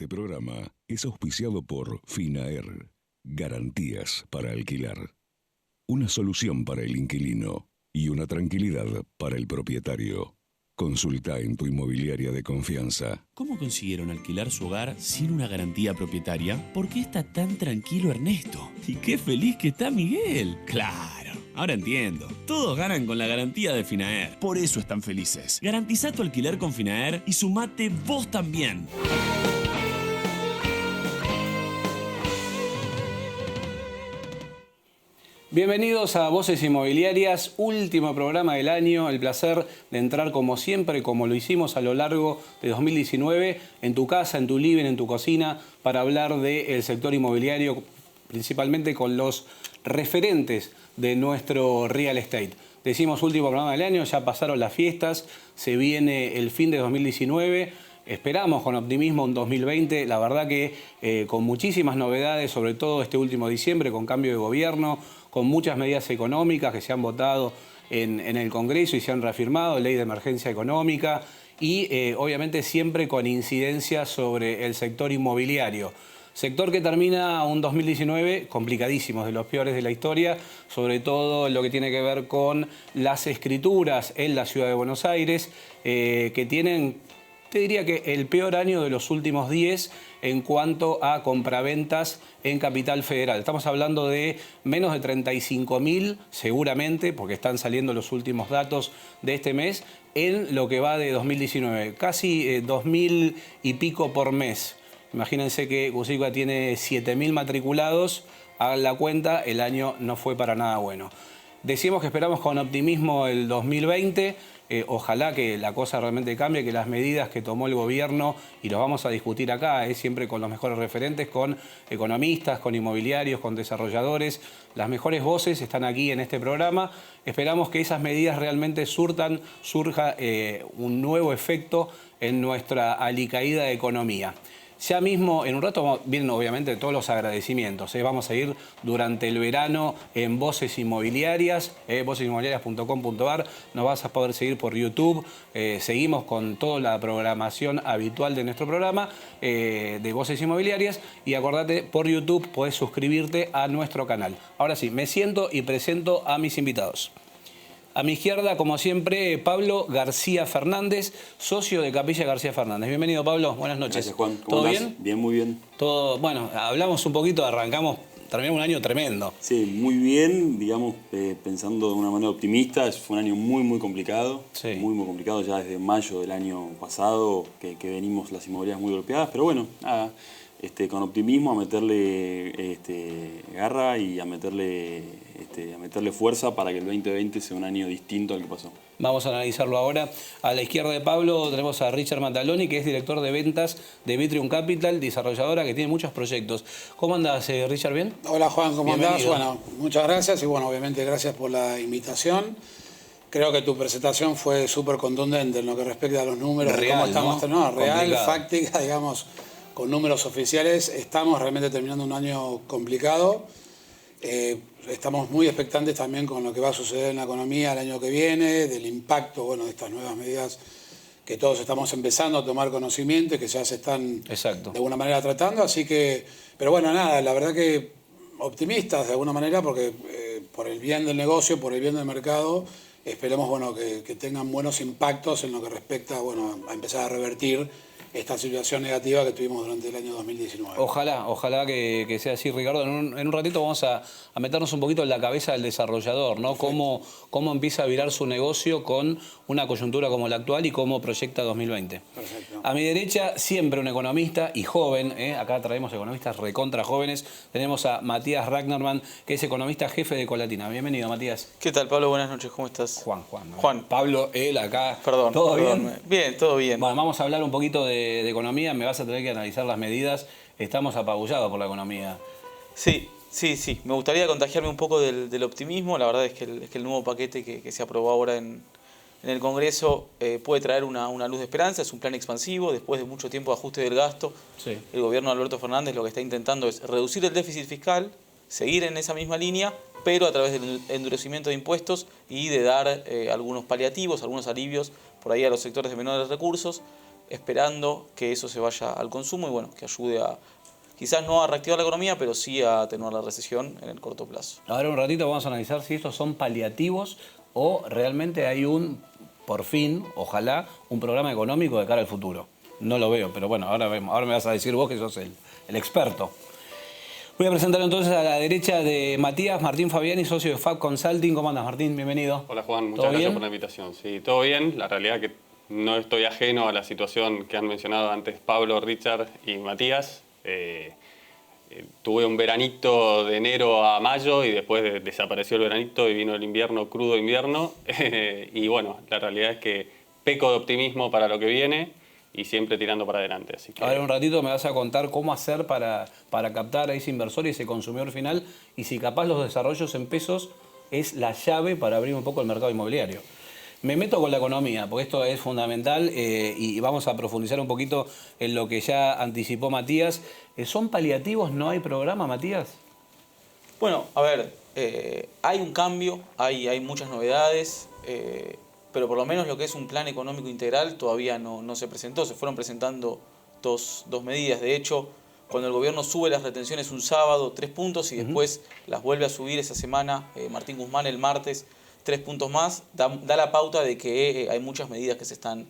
Este programa es auspiciado por Finaer, garantías para alquilar. Una solución para el inquilino y una tranquilidad para el propietario. Consulta en tu inmobiliaria de confianza. ¿Cómo consiguieron alquilar su hogar sin una garantía propietaria? ¿Por qué está tan tranquilo Ernesto? ¿Y qué feliz que está Miguel? Claro, ahora entiendo. Todos ganan con la garantía de Finaer. Por eso están felices. Garantiza tu alquiler con Finaer y sumate vos también. Bienvenidos a Voces Inmobiliarias, último programa del año. El placer de entrar como siempre, como lo hicimos a lo largo de 2019, en tu casa, en tu living, en tu cocina, para hablar del sector inmobiliario, principalmente con los referentes de nuestro real estate. Decimos último programa del año, ya pasaron las fiestas, se viene el fin de 2019. Esperamos con optimismo un 2020, la verdad que con muchísimas novedades, sobre todo este último diciembre, con cambio de gobierno, con muchas medidas económicas que se han votado en el Congreso y se han reafirmado, ley de emergencia económica y obviamente siempre con incidencia sobre el sector inmobiliario. Sector que termina un 2019 complicadísimo, de los peores de la historia, sobre todo lo que tiene que ver con las escrituras en la ciudad de Buenos Aires, que tienen, te diría que el peor año de los últimos 10 en cuanto a compraventas en Capital Federal. Estamos hablando de menos de 35.000 seguramente, porque están saliendo los últimos datos de este mes, en lo que va de 2019. Casi 2.000 y pico por mes. Imagínense que Gusica tiene 7.000 matriculados. Hagan la cuenta, el año no fue para nada bueno. Decimos que esperamos con optimismo el 2020. Ojalá que la cosa realmente cambie, que las medidas que tomó el gobierno, y los vamos a discutir acá, siempre con los mejores referentes, con economistas, con inmobiliarios, con desarrolladores. Las mejores voces están aquí en este programa. Esperamos que esas medidas realmente surja un nuevo efecto en nuestra alicaída economía. Ya mismo, en un rato, vienen obviamente todos los agradecimientos. Vamos a ir durante el verano en Voces Inmobiliarias, vocesinmobiliarias.com.ar. Nos vas a poder seguir por YouTube. Seguimos con toda la programación habitual de nuestro programa de Voces Inmobiliarias. Y acordate, por YouTube podés suscribirte a nuestro canal. Ahora sí, me siento y presento a mis invitados. A mi izquierda, como siempre, Pablo García Fernández, socio de Capilla García Fernández. Bienvenido, Pablo. Buenas noches. Gracias, Juan. ¿Todo bien? Bien, muy bien. Todo, bueno, hablamos un poquito, terminamos un año tremendo. Sí, muy bien, digamos, pensando de una manera optimista. Fue un año muy, muy complicado. Sí. Muy, muy complicado ya desde mayo del año pasado, que venimos las inmobiliarias muy golpeadas. Pero bueno, nada, con optimismo a meterle garra y a meterle fuerza para que el 2020 sea un año distinto al que pasó. Vamos a analizarlo ahora. A la izquierda de Pablo tenemos a Richard Mataloni, que es director de ventas de Vitrium Capital, desarrolladora que tiene muchos proyectos. ¿Cómo andás, Richard? ¿Bien? Hola, Juan, ¿cómo andás? Bienvenido. Bueno, muchas gracias y bueno, obviamente gracias por la invitación. Creo que tu presentación fue súper contundente en lo que respecta a los números. Real, cómo estamos, ¿no? Real, Complicado. fáctica, digamos, con números oficiales. Estamos realmente terminando un año complicado. Estamos muy expectantes también con lo que va a suceder en la economía el año que viene, del impacto, bueno, de estas nuevas medidas que todos estamos empezando a tomar conocimiento y que ya se están Exacto. de alguna manera tratando. Así que, pero bueno, nada, la verdad que optimistas de alguna manera porque por el bien del negocio, por el bien del mercado, esperemos bueno, que tengan buenos impactos en lo que respecta bueno, a empezar a revertir esta situación negativa que tuvimos durante el año 2019. Ojalá que sea así, Ricardo. En un ratito vamos a meternos un poquito en la cabeza del desarrollador, ¿no? Cómo empieza a virar su negocio con una coyuntura como la actual y cómo proyecta 2020. Perfecto. A mi derecha, siempre un economista y joven, acá traemos economistas recontra jóvenes. Tenemos a Matías Ragnerman, que es economista jefe de Colatina. Bienvenido, Matías. ¿Qué tal, Pablo? Buenas noches, ¿cómo estás? Juan. Juan. Pablo, él acá. Perdón. ¿Todo bien? Bien, todo bien. Bueno, vamos a hablar un poquito de economía. Me vas a tener que analizar las medidas. Estamos apabullados por la economía. Sí. Me gustaría contagiarme un poco del optimismo. La verdad es que el nuevo paquete que se aprobó ahora en el Congreso puede traer una luz de esperanza. Es un plan expansivo. Después de mucho tiempo de ajuste del gasto, Sí. El gobierno de Alberto Fernández lo que está intentando es reducir el déficit fiscal, seguir en esa misma línea, pero a través del endurecimiento de impuestos y de dar algunos paliativos, algunos alivios por ahí a los sectores de menores recursos. esperando que eso se vaya al consumo y bueno, que ayude a, quizás no a reactivar la economía, pero sí a atenuar la recesión en el corto plazo. Ahora un ratito vamos a analizar si estos son paliativos o realmente hay por fin, ojalá, un programa económico de cara al futuro. No lo veo, pero bueno, ahora me vas a decir vos que sos el experto. Voy a presentar entonces a la derecha de Matías, Martín Fabiani, socio de FAB Consulting. ¿Cómo andas, Martín? Bienvenido. Hola, Juan. Muchas gracias por la invitación. Sí, todo bien. La realidad es que no estoy ajeno a la situación que han mencionado antes Pablo, Richard y Matías. Tuve un veranito de enero a mayo y después desapareció el veranito y vino el invierno, crudo invierno. Y bueno, la realidad es que peco de optimismo para lo que viene y siempre tirando para adelante. Así que... Ahora un ratito me vas a contar cómo hacer para captar a ese inversor y ese consumidor final y si capaz los desarrollos en pesos es la llave para abrir un poco el mercado inmobiliario. Me meto con la economía, porque esto es fundamental y vamos a profundizar un poquito en lo que ya anticipó Matías. ¿Son paliativos? ¿No hay programa, Matías? Bueno, a ver, hay un cambio, hay muchas novedades, pero por lo menos lo que es un plan económico integral todavía no se presentó. Se fueron presentando dos medidas. De hecho, cuando el gobierno sube las retenciones un sábado, 3 puntos, y después las vuelve a subir esa semana, Martín Guzmán el martes, 3 puntos más, da la pauta de que hay muchas medidas que se están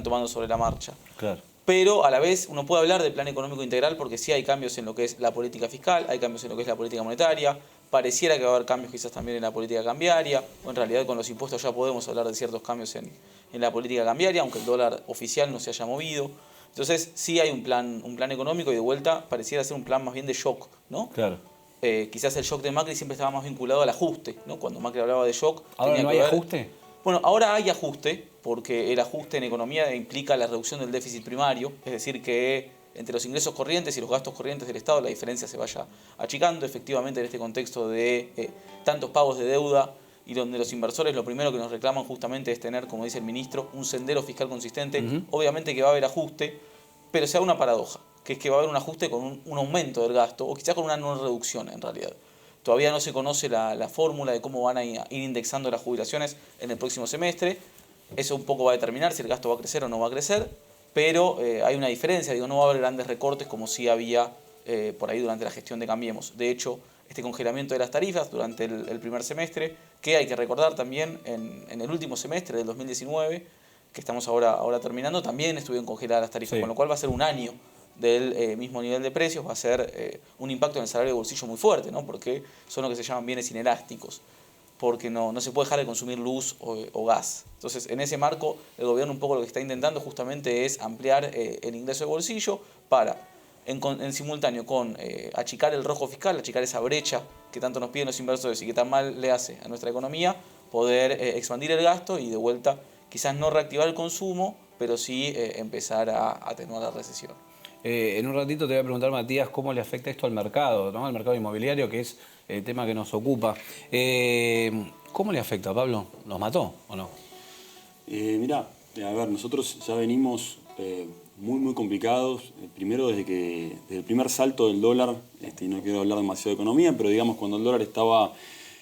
tomando sobre la marcha. Claro. Pero a la vez uno puede hablar del plan económico integral porque sí hay cambios en lo que es la política fiscal, hay cambios en lo que es la política monetaria, pareciera que va a haber cambios quizás también en la política cambiaria, o en realidad con los impuestos ya podemos hablar de ciertos cambios en la política cambiaria, aunque el dólar oficial no se haya movido. Entonces sí hay un plan económico y de vuelta pareciera ser un plan más bien de shock, ¿no? Claro. Quizás el shock de Macri siempre estaba más vinculado al ajuste, ¿no? Cuando Macri hablaba de shock... ¿Ahora no hay ajuste? Bueno, ahora hay ajuste, porque el ajuste en economía implica la reducción del déficit primario, es decir, que entre los ingresos corrientes y los gastos corrientes del Estado la diferencia se vaya achicando. Efectivamente, en este contexto de tantos pagos de deuda y donde los inversores lo primero que nos reclaman justamente es tener, como dice el ministro, un sendero fiscal consistente. Obviamente que va a haber ajuste, pero se da una paradoja, que es que va a haber un ajuste con un aumento del gasto, o quizás con una no reducción en realidad. Todavía no se conoce la fórmula de cómo van a ir indexando las jubilaciones en el próximo semestre. Eso un poco va a determinar si el gasto va a crecer o no va a crecer, pero hay una diferencia, no va a haber grandes recortes como sí había por ahí durante la gestión de Cambiemos. De hecho, este congelamiento de las tarifas durante el primer semestre, que hay que recordar también en el último semestre del 2019, que estamos ahora terminando, también estuvieron congeladas las tarifas, con lo cual va a ser un año del mismo nivel de precios, va a ser un impacto en el salario de bolsillo muy fuerte, ¿no? Porque son lo que se llaman bienes inelásticos, porque no se puede dejar de consumir luz o gas. Entonces, en ese marco, el gobierno un poco lo que está intentando justamente es ampliar el ingreso de bolsillo para, en simultáneo con achicar el rojo fiscal, achicar esa brecha que tanto nos piden los inversores y que tan mal le hace a nuestra economía, poder expandir el gasto y de vuelta quizás no reactivar el consumo, pero sí empezar a atenuar la recesión. En un ratito te voy a preguntar, Matías, cómo le afecta esto al mercado, ¿no? Al mercado inmobiliario, que es el tema que nos ocupa. ¿Cómo le afecta, Pablo? ¿Nos mató o no? Mirá, a ver, nosotros ya venimos muy complicados. Primero desde el primer salto del dólar, y no quiero hablar demasiado de economía, pero digamos cuando el dólar estaba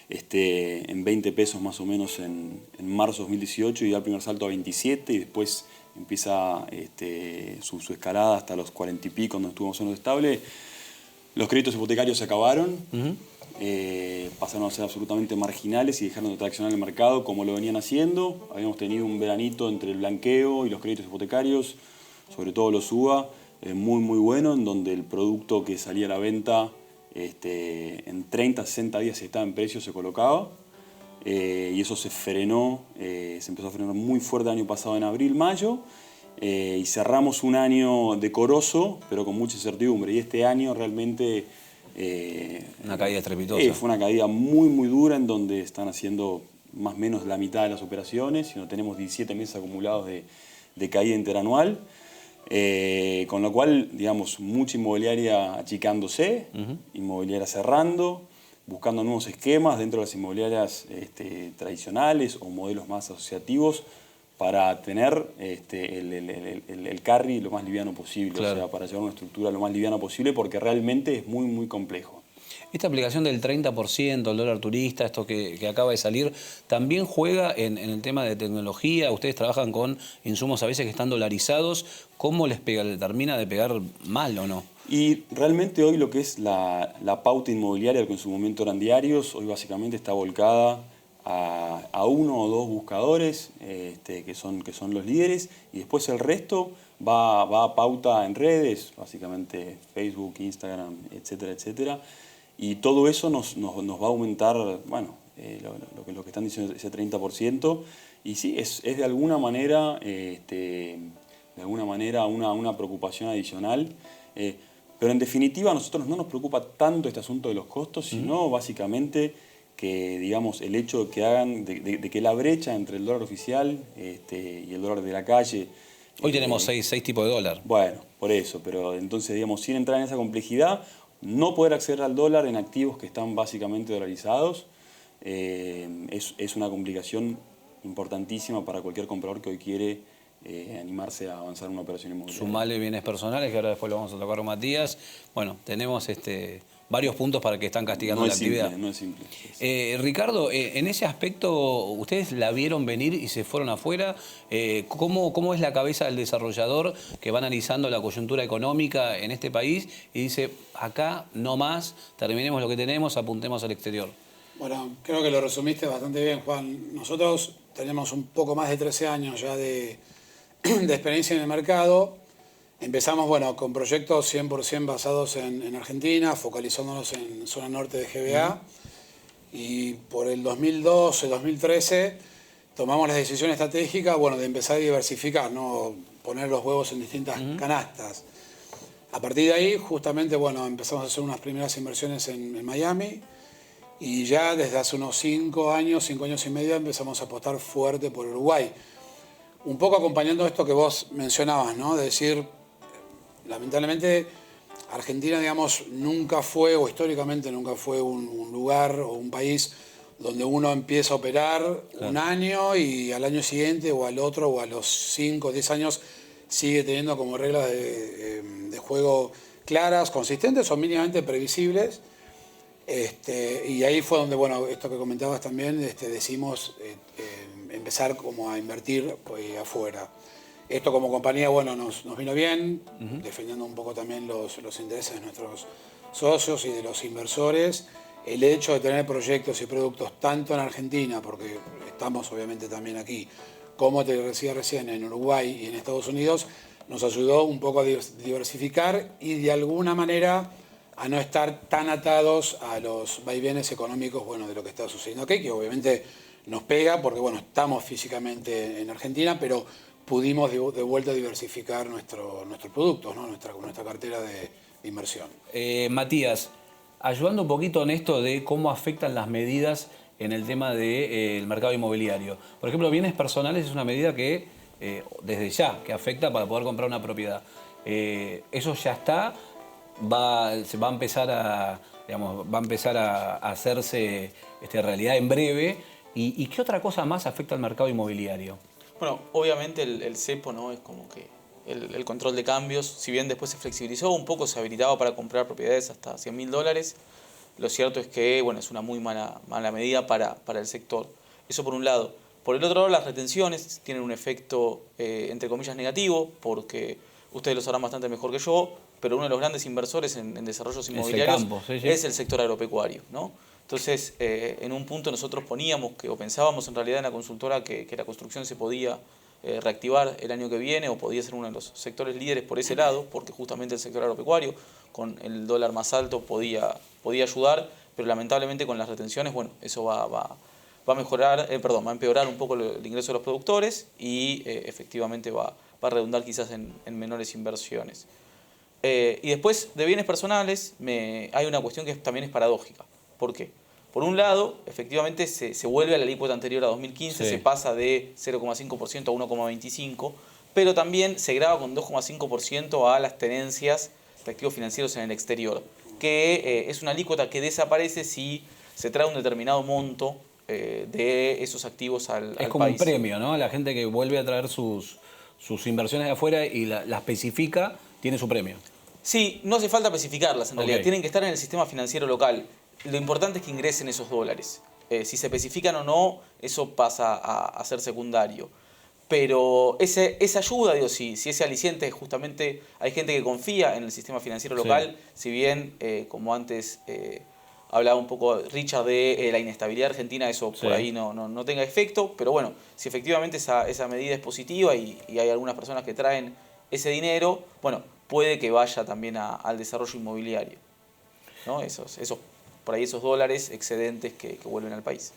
en 20 pesos más o menos en marzo de 2018 y da el primer salto a 27 y después empieza su escalada hasta los 40 y pico cuando estuvimos en lo estable. Los créditos hipotecarios se acabaron, pasaron a ser absolutamente marginales y dejaron de traccionar el mercado como lo venían haciendo. Habíamos tenido un veranito entre el blanqueo y los créditos hipotecarios, sobre todo los UBA, muy bueno, en donde el producto que salía a la venta en 30, 60 días estaba en precio, se colocaba. Y eso se frenó, se empezó a frenar muy fuerte el año pasado en abril, mayo, y cerramos un año decoroso, pero con mucha incertidumbre. Y este año realmente... una caída estrepitosa. Fue una caída muy dura en donde están haciendo más o menos la mitad de las operaciones, y no tenemos 17 meses acumulados de caída interanual. Con lo cual, digamos, mucha inmobiliaria achicándose, inmobiliaria cerrando, buscando nuevos esquemas dentro de las inmobiliarias tradicionales o modelos más asociativos para tener el carry lo más liviano posible, claro. O sea, para llevar una estructura lo más liviana posible porque realmente es muy complejo. Esta aplicación del 30%, el dólar turista, esto que acaba de salir, ¿también juega en el tema de tecnología? Ustedes trabajan con insumos a veces que están dolarizados. ¿Cómo les pega? ¿Le termina de pegar mal o no? Y realmente hoy lo que es la pauta inmobiliaria, que en su momento eran diarios, hoy básicamente está volcada a uno o dos buscadores que son los líderes, y después el resto va a pauta en redes, básicamente Facebook, Instagram, etcétera, etcétera. Y todo eso nos va a aumentar, bueno, lo que están diciendo, ese 30%. Y sí, es de alguna manera, una preocupación adicional. Pero en definitiva a nosotros no nos preocupa tanto este asunto de los costos, sino básicamente que, digamos, el hecho de que la brecha entre el dólar oficial y el dólar de la calle... Hoy tenemos seis tipos de dólar. Bueno, por eso, pero entonces, digamos, sin entrar en esa complejidad, no poder acceder al dólar en activos que están básicamente dolarizados es una complicación importantísima para cualquier comprador que hoy quiere animarse a avanzar en una operación inmobiliaria. Sumale bienes personales, que ahora después lo vamos a tocar con Matías. Bueno, tenemos varios puntos para que están castigando la actividad. No es simple. Ricardo, en ese aspecto, ¿ustedes la vieron venir y se fueron afuera? ¿Cómo es la cabeza del desarrollador que va analizando la coyuntura económica en este país y dice, acá no más, terminemos lo que tenemos, apuntemos al exterior? Bueno, creo que lo resumiste bastante bien, Juan. Nosotros tenemos un poco más de 13 años ya de experiencia en el mercado. Empezamos con proyectos 100% basados en Argentina, focalizándonos en zona norte de GBA. Y por el 2012, 2013, tomamos la decisión estratégica de empezar a diversificar, ¿no? Poner los huevos en distintas canastas. A partir de ahí, justamente, empezamos a hacer unas primeras inversiones en Miami. Y ya desde hace unos 5 años y medio, empezamos a apostar fuerte por Uruguay. Un poco acompañando esto que vos mencionabas, ¿no? De decir, lamentablemente, Argentina, digamos, nunca fue, o históricamente nunca fue un lugar o un país donde uno empieza a operar un año y al año siguiente o al otro o a los 5 o 10 años sigue teniendo como reglas de juego claras, consistentes o mínimamente previsibles. Y ahí fue donde, esto que comentabas también, decidimos empezar como a invertir afuera. Esto como compañía, nos vino bien, defendiendo un poco también los intereses de nuestros socios y de los inversores. El hecho de tener proyectos y productos tanto en Argentina, porque estamos obviamente también aquí, como te decía recién, en Uruguay y en Estados Unidos, nos ayudó un poco a diversificar y de alguna manera a no estar tan atados a los vaivenes económicos de lo que está sucediendo aquí, que obviamente nos pega porque estamos físicamente en Argentina, pero pudimos de vuelta diversificar nuestros productos, ¿no? nuestra cartera de inversión. Matías, ayudando un poquito en esto de cómo afectan las medidas en el tema del mercado inmobiliario. Por ejemplo, bienes personales es una medida que desde ya, que afecta para poder comprar una propiedad. Eso ya está. Se va a empezar a hacerse realidad en breve. ¿Y qué otra cosa más afecta al mercado inmobiliario? Bueno, obviamente el cepo, ¿no? Es como que el control de cambios, si bien después se flexibilizó un poco, se habilitaba para comprar propiedades hasta $100.000, lo cierto es que es una muy mala medida para el sector. Eso por un lado. Por el otro lado, las retenciones tienen un efecto, entre comillas, negativo, porque ustedes lo sabrán bastante mejor que yo, pero uno de los grandes inversores en desarrollos inmobiliarios es el sector agropecuario, ¿no? Entonces, en un punto nosotros pensábamos en realidad en la consultora que la construcción se podía reactivar el año que viene o podía ser uno de los sectores líderes por ese lado, porque justamente el sector agropecuario, con el dólar más alto, podía ayudar, pero lamentablemente con las retenciones, eso va a empeorar un poco el ingreso de los productores y efectivamente va a redundar quizás en menores inversiones. Y después de bienes personales hay una cuestión que también es paradójica. ¿Por qué? Por un lado, efectivamente se vuelve a la alícuota anterior a 2015, se pasa de 0,5% a 1,25%, pero también se grava con 2,5% a las tenencias de activos financieros en el exterior, que es una alícuota que desaparece si se trae un determinado monto de esos activos al país. Es como un premio, ¿no? La gente que vuelve a traer sus inversiones de afuera y la especifica, tiene su premio. Sí, no hace falta especificarlas en realidad, Ok. tienen que estar en el sistema financiero local. Lo importante es que ingresen esos dólares. Si se especifican o no, eso pasa a ser secundario. Pero esa ayuda, digo, si ese aliciente, justamente hay gente que confía en el sistema financiero local, si bien, como antes hablaba un poco Richard de la inestabilidad argentina, eso por ahí no tenga efecto, pero bueno, si efectivamente esa medida es positiva y hay algunas personas que traen ese dinero, bueno, puede que vaya también al desarrollo inmobiliario, ¿no? Por ahí esos dólares excedentes que vuelven al país.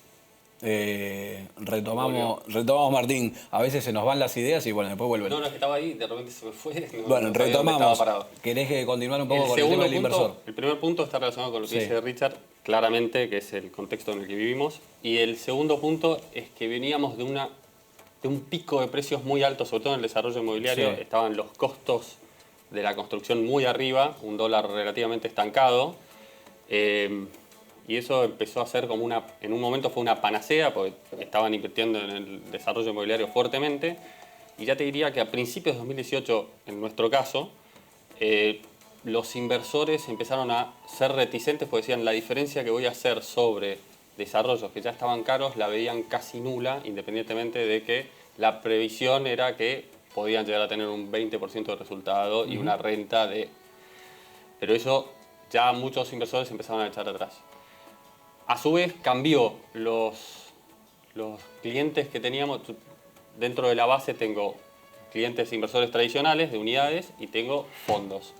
Retomamos, Martín. A veces se nos van las ideas y bueno, después vuelven. No, es que estaba ahí, de repente se me fue. Bueno, no sabía dónde estaba retomamos. parado. ¿Querés continuar un poco El con el tema segundo del inversor? punto, el primer punto está relacionado con lo que Sí. dice Richard, claramente, que es el contexto en el que vivimos. Y el segundo punto es que veníamos de un pico de precios muy alto, sobre todo en el desarrollo inmobiliario. Sí. Estaban los costos de la construcción muy arriba, un dólar relativamente estancado. Y eso empezó a ser como en un momento fue una panacea, porque estaban invirtiendo en el desarrollo inmobiliario fuertemente. Y ya te diría que a principios de 2018, en nuestro caso, los inversores empezaron a ser reticentes porque decían la diferencia que voy a hacer sobre desarrollos que ya estaban caros la veían casi nula, independientemente de que la previsión era que podían llegar a tener un 20% de resultado y una renta de... Pero eso ya muchos inversores empezaron a echar atrás. A su vez cambió los clientes que teníamos. Dentro de la base tengo clientes inversores tradicionales de unidades y tengo fondos.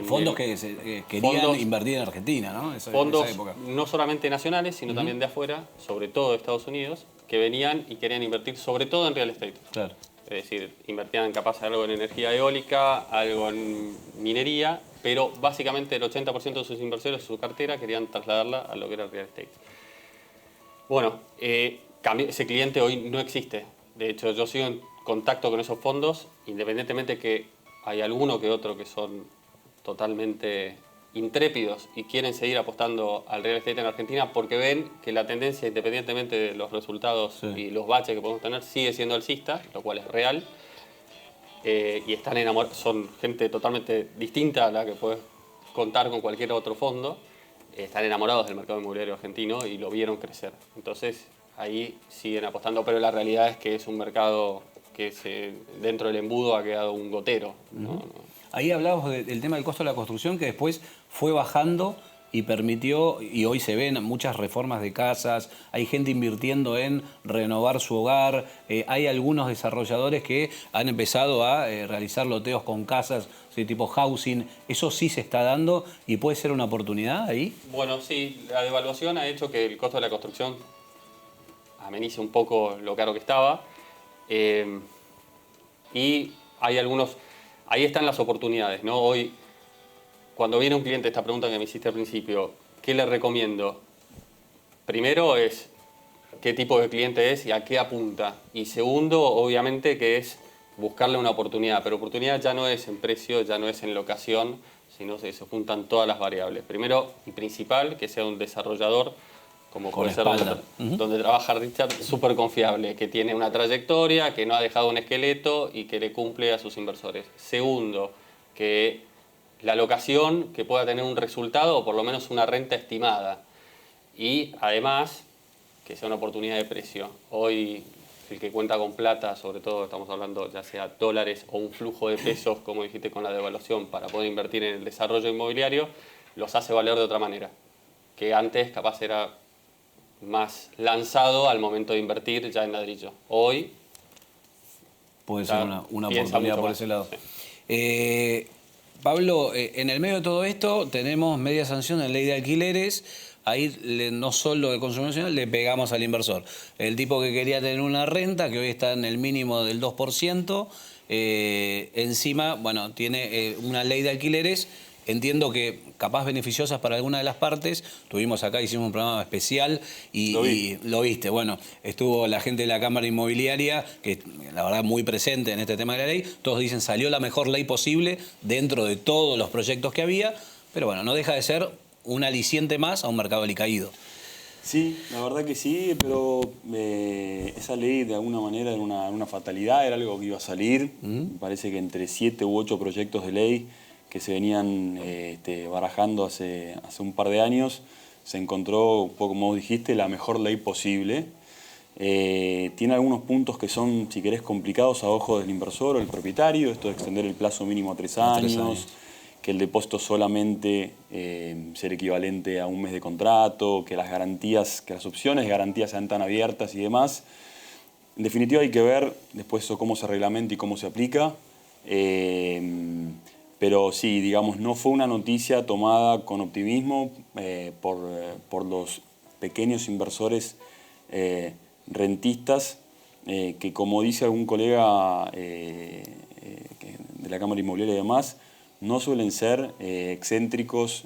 Fondos que querían fondos- invertir en Argentina, ¿no? Fondos Esa época. no solamente nacionales, sino también de afuera, sobre todo de Estados Unidos, que venían y querían invertir sobre todo en real estate. Claro. Es decir, invertían capaz algo en energía eólica, algo en minería, pero básicamente el 80% de sus inversores, su cartera, querían trasladarla a lo que era el real estate. Bueno, ese cliente hoy no existe. De hecho, yo sigo en contacto con esos fondos, independientemente que hay alguno que otro que son totalmente intrépidos y quieren seguir apostando al real estate en Argentina porque ven que la tendencia, independientemente de los resultados y los baches que podemos tener, sigue siendo alcista, lo cual es real. Y están enamorados, son gente totalmente distinta a la que puedes contar con cualquier otro fondo. Están enamorados del mercado inmobiliario argentino y lo vieron crecer. Entonces, ahí siguen apostando, pero la realidad es que es un mercado que dentro del embudo ha quedado un gotero, ¿no? Ahí hablábamos del tema del costo de la construcción que después fue bajando y permitió, y hoy se ven muchas reformas de casas, hay gente invirtiendo en renovar su hogar, hay algunos desarrolladores que han empezado a realizar loteos con casas, ¿sí? Tipo housing, eso sí se está dando y puede ser una oportunidad ahí. Bueno, sí, la devaluación ha hecho que el costo de la construcción amenice un poco lo caro que estaba. Y hay ahí están las oportunidades, ¿no? Hoy, cuando viene un cliente, esta pregunta que me hiciste al principio, ¿qué le recomiendo? Primero es qué tipo de cliente es y a qué apunta. Y segundo, obviamente, que es buscarle una oportunidad. Pero oportunidad ya no es en precio, ya no es en locación, sino que se juntan todas las variables. Primero y principal, que sea un desarrollador, como Con puede ser espalda. donde trabaja Richard, súper confiable, que tiene una trayectoria, que no ha dejado un esqueleto y que le cumple a sus inversores. Segundo, que la locación que pueda tener un resultado o por lo menos una renta estimada. Y además, que sea una oportunidad de precio. Hoy el que cuenta con plata, sobre todo estamos hablando ya sea dólares o un flujo de pesos, como dijiste con la devaluación, para poder invertir en el desarrollo inmobiliario, los hace valer de otra manera. Que antes capaz era más lanzado al momento de invertir ya en ladrillo. Hoy Puede ya ser una piensa oportunidad mucho por más. ese lado. Sí. Pablo, en el medio de todo esto tenemos media sanción en ley de alquileres. Ahí no solo el consumidor nacional le pegamos al inversor. El tipo que quería tener una renta, que hoy está en el mínimo del 2%, encima, bueno, tiene una ley de alquileres. Entiendo que capaz beneficiosas para alguna de las partes. Tuvimos acá, hicimos un programa especial y lo viste. Bueno, estuvo la gente de la Cámara Inmobiliaria, que la verdad muy presente en este tema de la ley. Todos dicen salió la mejor ley posible dentro de todos los proyectos que había. Pero bueno, no deja de ser un aliciente más a un mercado alicaído. Sí, la verdad que sí, pero esa ley de alguna manera era una fatalidad, era algo que iba a salir. Me parece que entre 7 u 8 proyectos de ley que se venían barajando hace un par de años, se encontró, un poco como vos dijiste, la mejor ley posible. Tiene algunos puntos que son, si querés, complicados a ojo del inversor o el propietario, esto de extender el plazo mínimo a 3 años. Que el depósito solamente ser equivalente a un mes de contrato, que las garantías, que las opciones de garantía sean tan abiertas y demás. En definitiva hay que ver después eso cómo se reglamenta y cómo se aplica. Pero sí, digamos, no fue una noticia tomada con optimismo por los pequeños inversores rentistas, que como dice algún colega de la Cámara Inmobiliaria y demás, no suelen ser excéntricos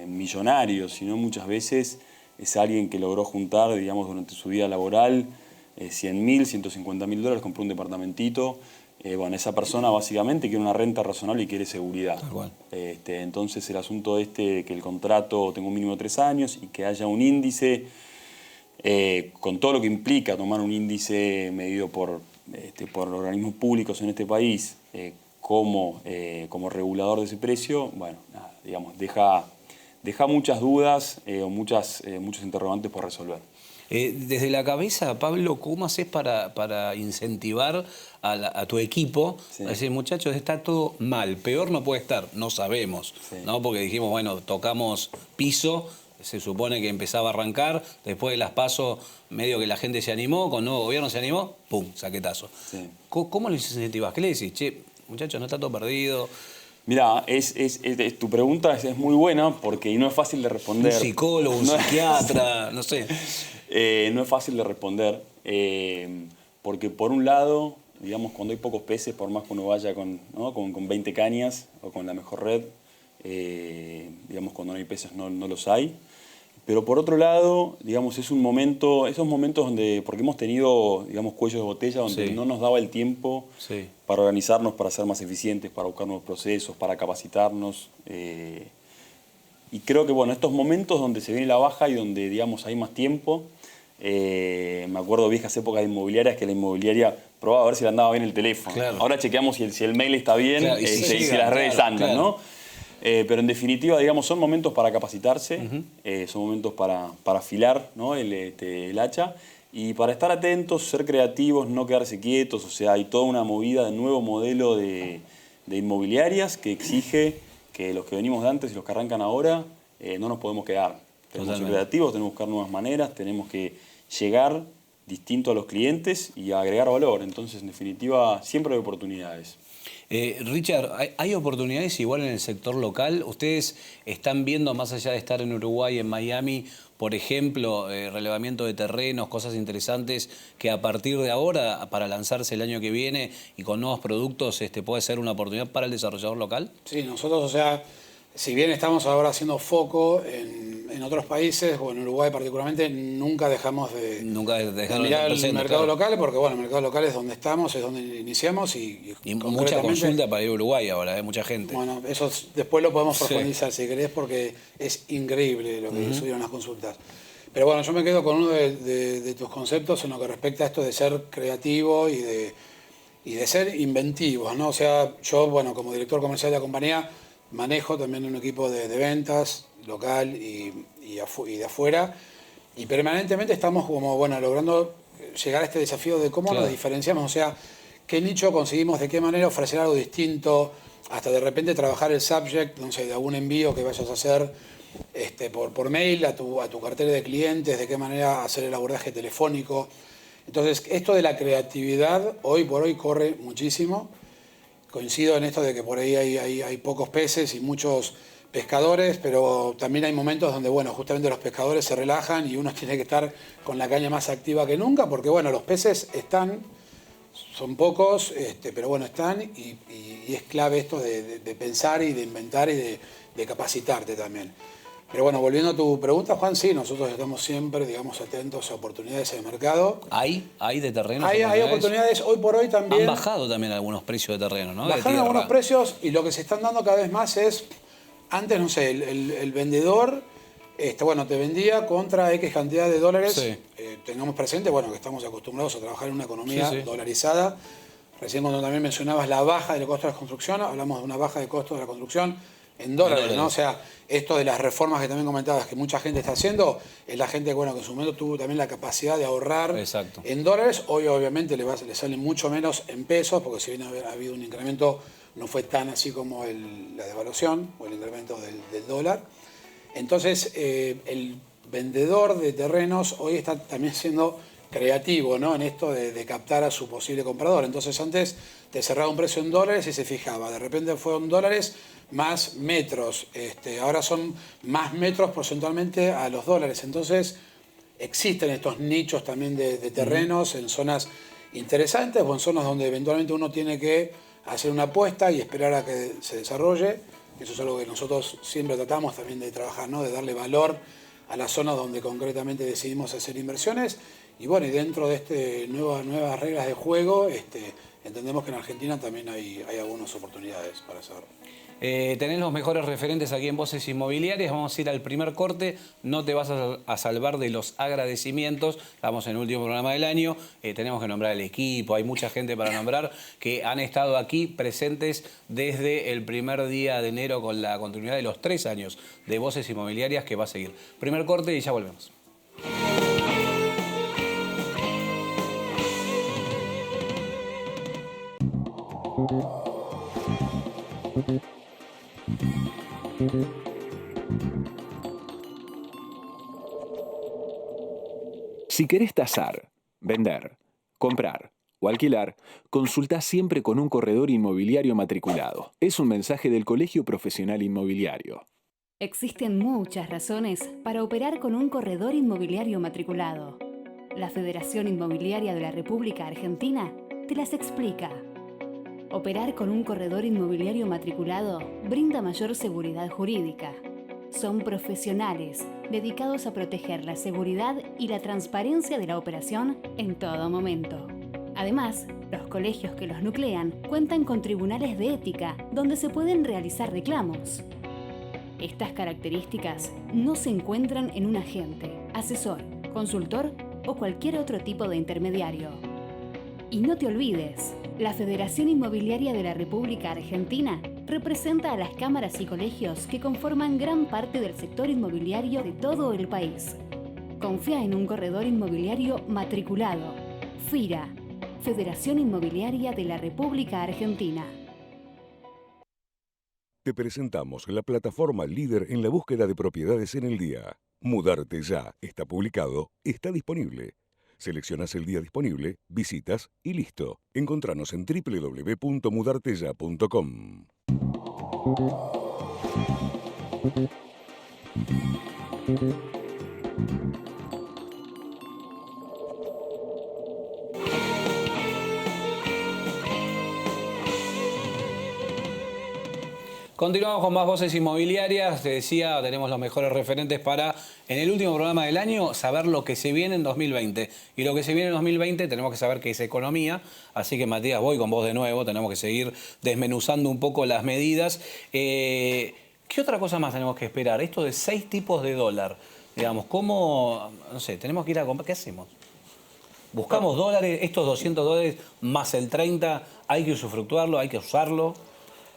millonarios, sino muchas veces es alguien que logró juntar, digamos, durante su vida laboral $100.000, $150.000, compró un departamentito. Bueno, esa persona básicamente quiere una renta razonable y quiere seguridad. Entonces el asunto de que el contrato tenga un mínimo de 3 años y que haya un índice, con todo lo que implica tomar un índice medido por organismos públicos en este país, como regulador de ese precio, bueno, nada, digamos, deja muchas dudas o muchos interrogantes por resolver. Desde la cabeza, Pablo, ¿cómo haces para incentivar a tu equipo? Sí. A decir, muchachos, está todo mal, peor no puede estar, no sabemos, sí. ¿No? Porque dijimos, bueno, tocamos piso, se supone que empezaba a arrancar, después de las PASO, medio que la gente se animó, con nuevo gobierno se animó, ¡pum!, saquetazo. Sí. ¿Cómo lo incentivás? ¿Qué le decís? Che, muchachos, no está todo perdido. Mirá, tu pregunta es muy buena porque no es fácil de responder. Un psicólogo, un psiquiatra, no sé. No es fácil de responder porque por un lado, digamos, cuando hay pocos peces, por más que uno vaya con 20 cañas o con la mejor red, digamos, cuando no hay peces no los hay. Pero por otro lado, digamos, esos momentos donde, porque hemos tenido, digamos, cuellos de botella donde sí. No nos daba el tiempo sí. Para organizarnos, para ser más eficientes, para buscar nuevos procesos, para capacitarnos. Y creo que, bueno, estos momentos donde se viene la baja y donde, digamos, hay más tiempo, me acuerdo viejas épocas de inmobiliarias que la inmobiliaria probaba a ver si le andaba bien el teléfono. Claro. Ahora chequeamos si el mail está bien, claro, y si las redes andan, claro. ¿No? Pero en definitiva, digamos, son momentos para capacitarse, son momentos para afilar, ¿no? el hacha y para estar atentos, ser creativos, no quedarse quietos. O sea, hay toda una movida de nuevo modelo de inmobiliarias que exige que los que venimos de antes y los que arrancan ahora no nos podemos quedar. Tenemos que ser creativos, tenemos que buscar nuevas maneras, tenemos que llegar distinto a los clientes y agregar valor. Entonces, en definitiva, siempre hay oportunidades. Richard, ¿hay oportunidades igual en el sector local? ¿Ustedes están viendo, más allá de estar en Uruguay, en Miami, por ejemplo, relevamiento de terrenos, cosas interesantes que a partir de ahora, para lanzarse el año que viene y con nuevos productos, puede ser una oportunidad para el desarrollador local? Sí, nosotros, o sea, si bien estamos ahora haciendo foco en otros países, o en Uruguay particularmente, nunca dejamos de mirar el mercado local, porque bueno, el mercado local es donde estamos, es donde iniciamos y mucha consulta para ir a Uruguay ahora, mucha gente. Bueno, eso después lo podemos profundizar si querés, porque es increíble lo que subieron las consultas. Pero bueno, yo me quedo con uno de tus conceptos en lo que respecta a esto de ser creativo y de ser inventivos, ¿no? O sea, yo, bueno, como director comercial de la compañía, manejo también un equipo de ventas local y de afuera, y permanentemente estamos como, bueno, logrando llegar a este desafío de cómo nos diferenciamos, o sea, qué nicho conseguimos, de qué manera ofrecer algo distinto, hasta de repente trabajar el subject, no sé, de algún envío que vayas a hacer por mail a tu cartera de clientes, de qué manera hacer el abordaje telefónico. Entonces, esto de la creatividad hoy por hoy corre muchísimo. Coincido en esto de que por ahí hay pocos peces y muchos pescadores, pero también hay momentos donde, bueno, justamente los pescadores se relajan y uno tiene que estar con la caña más activa que nunca, porque, bueno, los peces están, son pocos, pero bueno, están y es clave esto de pensar y de inventar y de capacitarte también. Pero bueno, volviendo a tu pregunta, Juan, sí, nosotros estamos siempre, digamos, atentos a oportunidades de mercado. ¿Hay de terreno? Hay oportunidades, hoy por hoy también. Han bajado también algunos precios de terreno, ¿no? Bajaron algunos precios y lo que se están dando cada vez más es, antes, no sé, el vendedor bueno, te vendía contra X cantidad de dólares. Sí. Tengamos presente, bueno, que estamos acostumbrados a trabajar en una economía Sí, sí. dolarizada. Recién cuando también mencionabas la baja del costo de la construcción, hablamos de una baja de costo de la construcción en dólares, ¿no? O sea, esto de las reformas que también comentabas que mucha gente está haciendo, es la gente, bueno, que en su momento tuvo también la capacidad de ahorrar Exacto. en dólares. Hoy obviamente le sale mucho menos en pesos, porque si bien ha habido un incremento, no fue tan así como la devaluación o el incremento del dólar. Entonces, el vendedor de terrenos hoy está también siendo creativo, ¿no? En esto de captar a su posible comprador. Entonces, antes te cerraba un precio en dólares y se fijaba. De repente fueron dólares más metros. Ahora son más metros porcentualmente a los dólares. Entonces, existen estos nichos también de terrenos en zonas interesantes o en zonas donde eventualmente uno tiene que hacer una apuesta y esperar a que se desarrolle. Eso es algo que nosotros siempre tratamos también de trabajar, ¿no? De darle valor a las zonas donde concretamente decidimos hacer inversiones. Y bueno, y dentro de nuevas reglas de juego, entendemos que en Argentina también hay algunas oportunidades para hacerlo. Tenés los mejores referentes aquí en Voces Inmobiliarias. Vamos a ir al primer corte. No te vas a salvar de los agradecimientos. Estamos en el último programa del año. Tenemos que nombrar el equipo. Hay mucha gente para nombrar que han estado aquí presentes desde el primer día de enero con la continuidad de los 3 años de Voces Inmobiliarias que va a seguir. Primer corte y ya volvemos. Si querés tasar, vender, comprar o alquilar, consultá siempre con un corredor inmobiliario matriculado. Es un mensaje del Colegio Profesional Inmobiliario. Existen muchas razones para operar con un corredor inmobiliario matriculado. La Federación Inmobiliaria de la República Argentina te las explica. Operar con un corredor inmobiliario matriculado brinda mayor seguridad jurídica. Son profesionales dedicados a proteger la seguridad y la transparencia de la operación en todo momento. Además, los colegios que los nuclean cuentan con tribunales de ética donde se pueden realizar reclamos. Estas características no se encuentran en un agente, asesor, consultor o cualquier otro tipo de intermediario. Y no te olvides, la Federación Inmobiliaria de la República Argentina representa a las cámaras y colegios que conforman gran parte del sector inmobiliario de todo el país. Confía en un corredor inmobiliario matriculado. FIRA, Federación Inmobiliaria de la República Argentina. Te presentamos la plataforma líder en la búsqueda de propiedades en el día. Mudarte Ya está publicado, está disponible. Seleccionás el día disponible, visitas y listo. Encontranos en www.mudarteya.com. Continuamos con más Voces Inmobiliarias. Te decía, tenemos los mejores referentes para, en el último programa del año, saber lo que se viene en 2020. Y lo que se viene en 2020 tenemos que saber qué es economía. Así que, Matías, voy con vos de nuevo. Tenemos que seguir desmenuzando un poco las medidas. ¿Qué otra cosa más tenemos que esperar? Esto de 6 tipos de dólar. Digamos, ¿cómo? No sé, tenemos que ir a comprar. ¿Qué hacemos? ¿Buscamos dólares? Estos 200 dólares más el 30, ¿hay que usufructuarlo? ¿Hay que usarlo?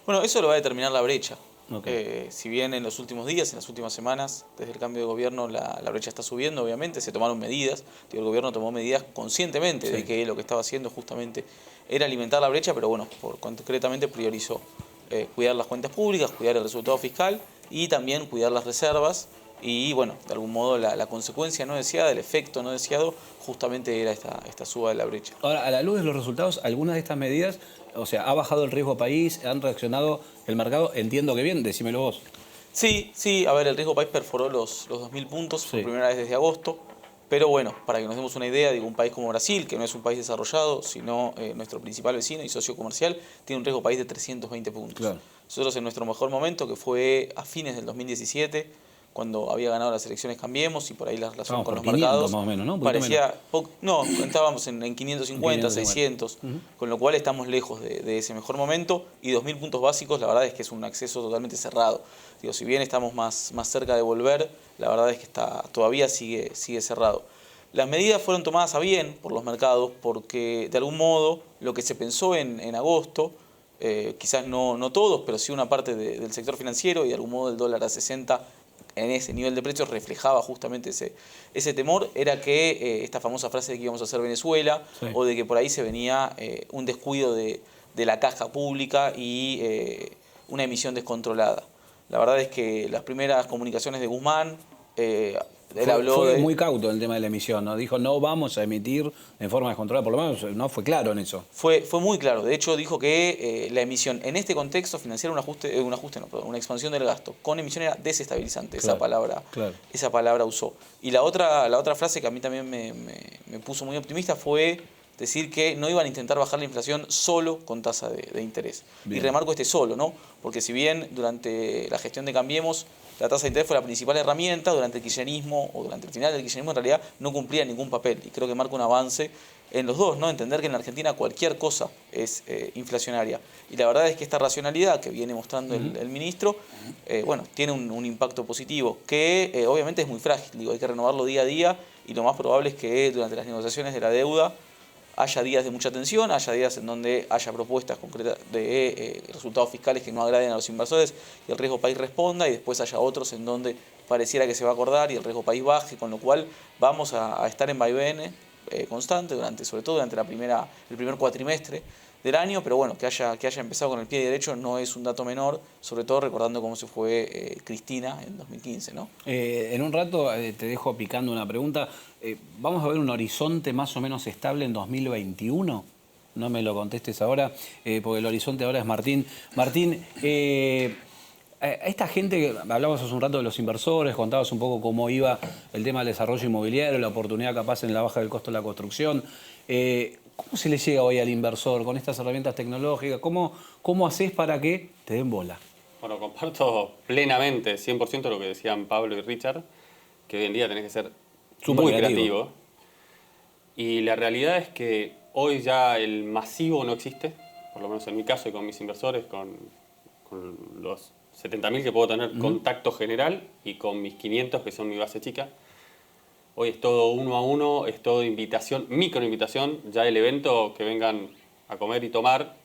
Bueno, eso lo va a determinar la brecha. Okay. Si bien en los últimos días, en las últimas semanas, desde el cambio de gobierno, la brecha está subiendo, obviamente, se tomaron medidas. El gobierno tomó medidas conscientemente de que lo que estaba haciendo justamente era alimentar la brecha, pero bueno, concretamente priorizó cuidar las cuentas públicas, cuidar el resultado fiscal y también cuidar las reservas. Y bueno, de algún modo la consecuencia no deseada, el efecto no deseado, justamente era esta suba de la brecha. Ahora, a la luz de los resultados, algunas de estas medidas, o sea, ¿ha bajado el riesgo país? ¿Han reaccionado el mercado? Entiendo que bien, decímelo vos. Sí, a ver, el riesgo país perforó los 2.000 puntos por primera vez desde agosto. Pero bueno, para que nos demos una idea, digo, un país como Brasil, que no es un país desarrollado, sino nuestro principal vecino y socio comercial, tiene un riesgo país de 320 puntos. Claro. Nosotros en nuestro mejor momento, que fue a fines del 2017, cuando había ganado las elecciones Cambiemos y por ahí la relación Estábamos con por los 500 mercados más o menos, ¿no? Un poquito parecía no, estábamos en 550, 550. 600, con lo cual estamos lejos de ese mejor momento y 2.000 puntos básicos la verdad es que es un acceso totalmente cerrado. Digo, si bien estamos más cerca de volver, la verdad es que todavía sigue cerrado. Las medidas fueron tomadas a bien por los mercados porque de algún modo lo que se pensó en agosto, quizás no todos, pero sí una parte del sector financiero y de algún modo el dólar a 60 en ese nivel de precios reflejaba justamente ese temor, era que esta famosa frase de que íbamos a hacer Venezuela o de que por ahí se venía un descuido de la caja pública y una emisión descontrolada. La verdad es que las primeras comunicaciones de Guzmán, él habló fue muy cauto en el tema de la emisión, ¿no? Dijo, no vamos a emitir en forma descontrolada, por lo menos no fue claro en eso. Fue muy claro. De hecho, dijo que la emisión en este contexto financiero, una expansión del gasto con emisión era desestabilizante. Claro, esa palabra usó. Y la otra frase que a mí también me puso muy optimista fue decir que no iban a intentar bajar la inflación solo con tasa de interés. Bien. Y remarco solo, ¿no? Porque si bien durante la gestión de Cambiemos la tasa de interés fue la principal herramienta, durante el kirchnerismo o durante el final del kirchnerismo en realidad no cumplía ningún papel. Y creo que marca un avance en los dos, ¿no? Entender que en la Argentina cualquier cosa es inflacionaria. Y la verdad es que esta racionalidad que viene mostrando el ministro, tiene un impacto positivo, que obviamente es muy frágil. Digo, hay que renovarlo día a día y lo más probable es que durante las negociaciones de la deuda haya días de mucha tensión, haya días en donde haya propuestas concretas de resultados fiscales que no agraden a los inversores y el riesgo país responda, y después haya otros en donde pareciera que se va a acordar y el riesgo país baje, con lo cual vamos a estar en vaivenes constante, sobre todo durante el primer cuatrimestre del año, pero bueno, que haya empezado con el pie derecho no es un dato menor, sobre todo recordando cómo se fue Cristina en 2015, ¿no? En un rato te dejo picando una pregunta. ¿Vamos a ver un horizonte más o menos estable en 2021? No me lo contestes ahora, porque el horizonte ahora es Martín. Martín, a esta gente, hablabas hace un rato de los inversores, contabas un poco cómo iba el tema del desarrollo inmobiliario, la oportunidad capaz en la baja del costo de la construcción. ¿Cómo se le llega hoy al inversor con estas herramientas tecnológicas? ¿Cómo haces para que te den bola? Bueno, comparto plenamente, 100% lo que decían Pablo y Richard, que hoy en día tenés que ser muy creativo. Y la realidad es que hoy ya el masivo no existe, por lo menos en mi caso y con mis inversores, con los 70.000 que puedo tener contacto general y con mis 500 que son mi base chica. Hoy es todo uno a uno, es todo invitación, microinvitación. Ya el evento que vengan a comer y tomar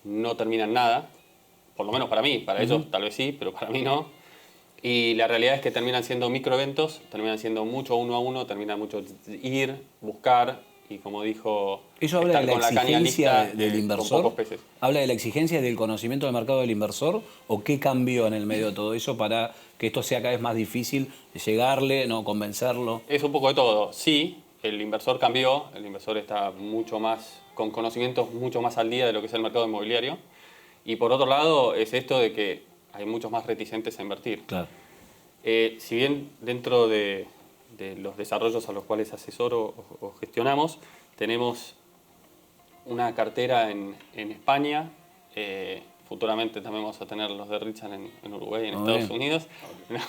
no termina en nada. Por lo menos para mí, para ellos tal vez sí, pero para mí no. Y la realidad es que terminan siendo microeventos, terminan siendo mucho uno a uno, terminan mucho ir, buscar y como dijo, ¿eso habla de la exigencia del inversor? Con pocos peces. ¿Habla de la exigencia del conocimiento del mercado del inversor? ¿O qué cambió en el medio de todo eso para que esto sea cada vez más difícil de llegarle, no convencerlo? Es un poco de todo. Sí, el inversor cambió, el inversor está mucho más, con conocimientos mucho más al día de lo que es el mercado inmobiliario. Y por otro lado es esto de que hay muchos más reticentes a invertir. Claro. Si bien dentro de los desarrollos a los cuales asesoro o gestionamos, tenemos una cartera en España, futuramente también vamos a tener los de Richard en Uruguay y en Estados Unidos, no,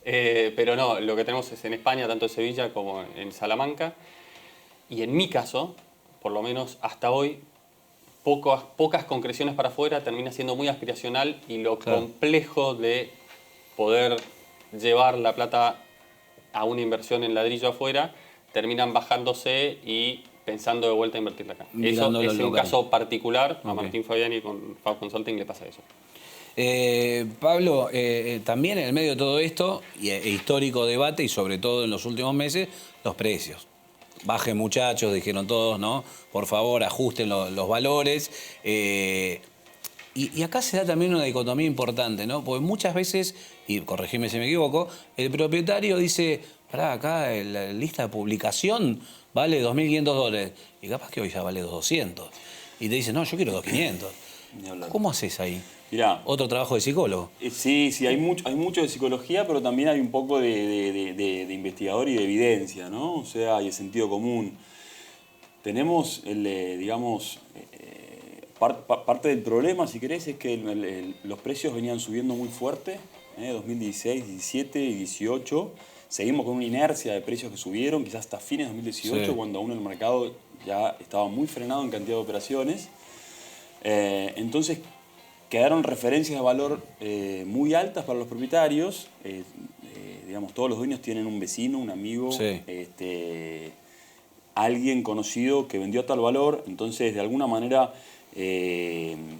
pero no, lo que tenemos es en España, tanto en Sevilla como en Salamanca, y en mi caso, por lo menos hasta hoy, pocas concreciones para afuera, termina siendo muy aspiracional y lo complejo de poder llevar la plata a una inversión en ladrillo afuera, terminan bajándose y pensando de vuelta a invertirla acá. Eso es un caso particular, a Martín Fabiani con Fab Consulting le pasa eso. Pablo, también en el medio de todo esto, histórico debate y sobre todo en los últimos meses, los precios. Bajen muchachos, dijeron todos, ¿no? Por favor, ajusten los valores. Y acá se da también una dicotomía importante, ¿no? Porque muchas veces, y corregime si me equivoco, el propietario dice, pará, acá la lista de publicación vale $2.500 y capaz que hoy ya vale 200. Y te dice, no, yo quiero 2.500. ¿Cómo haces ahí? Mirá, ¿otro trabajo de psicólogo? Sí, hay mucho de psicología, pero también hay un poco de investigador y de evidencia, ¿no? O sea, y el sentido común. Tenemos, parte del problema, si querés, es que los precios venían subiendo muy fuerte 2016, 17 y 18. Seguimos con una inercia de precios que subieron, quizás hasta fines de 2018, sí, cuando aún el mercado ya estaba muy frenado en cantidad de operaciones. Entonces quedaron referencias de valor muy altas para los propietarios. Digamos, todos los dueños tienen un vecino, un amigo, sí, alguien conocido que vendió a tal valor. Entonces, de alguna manera, sin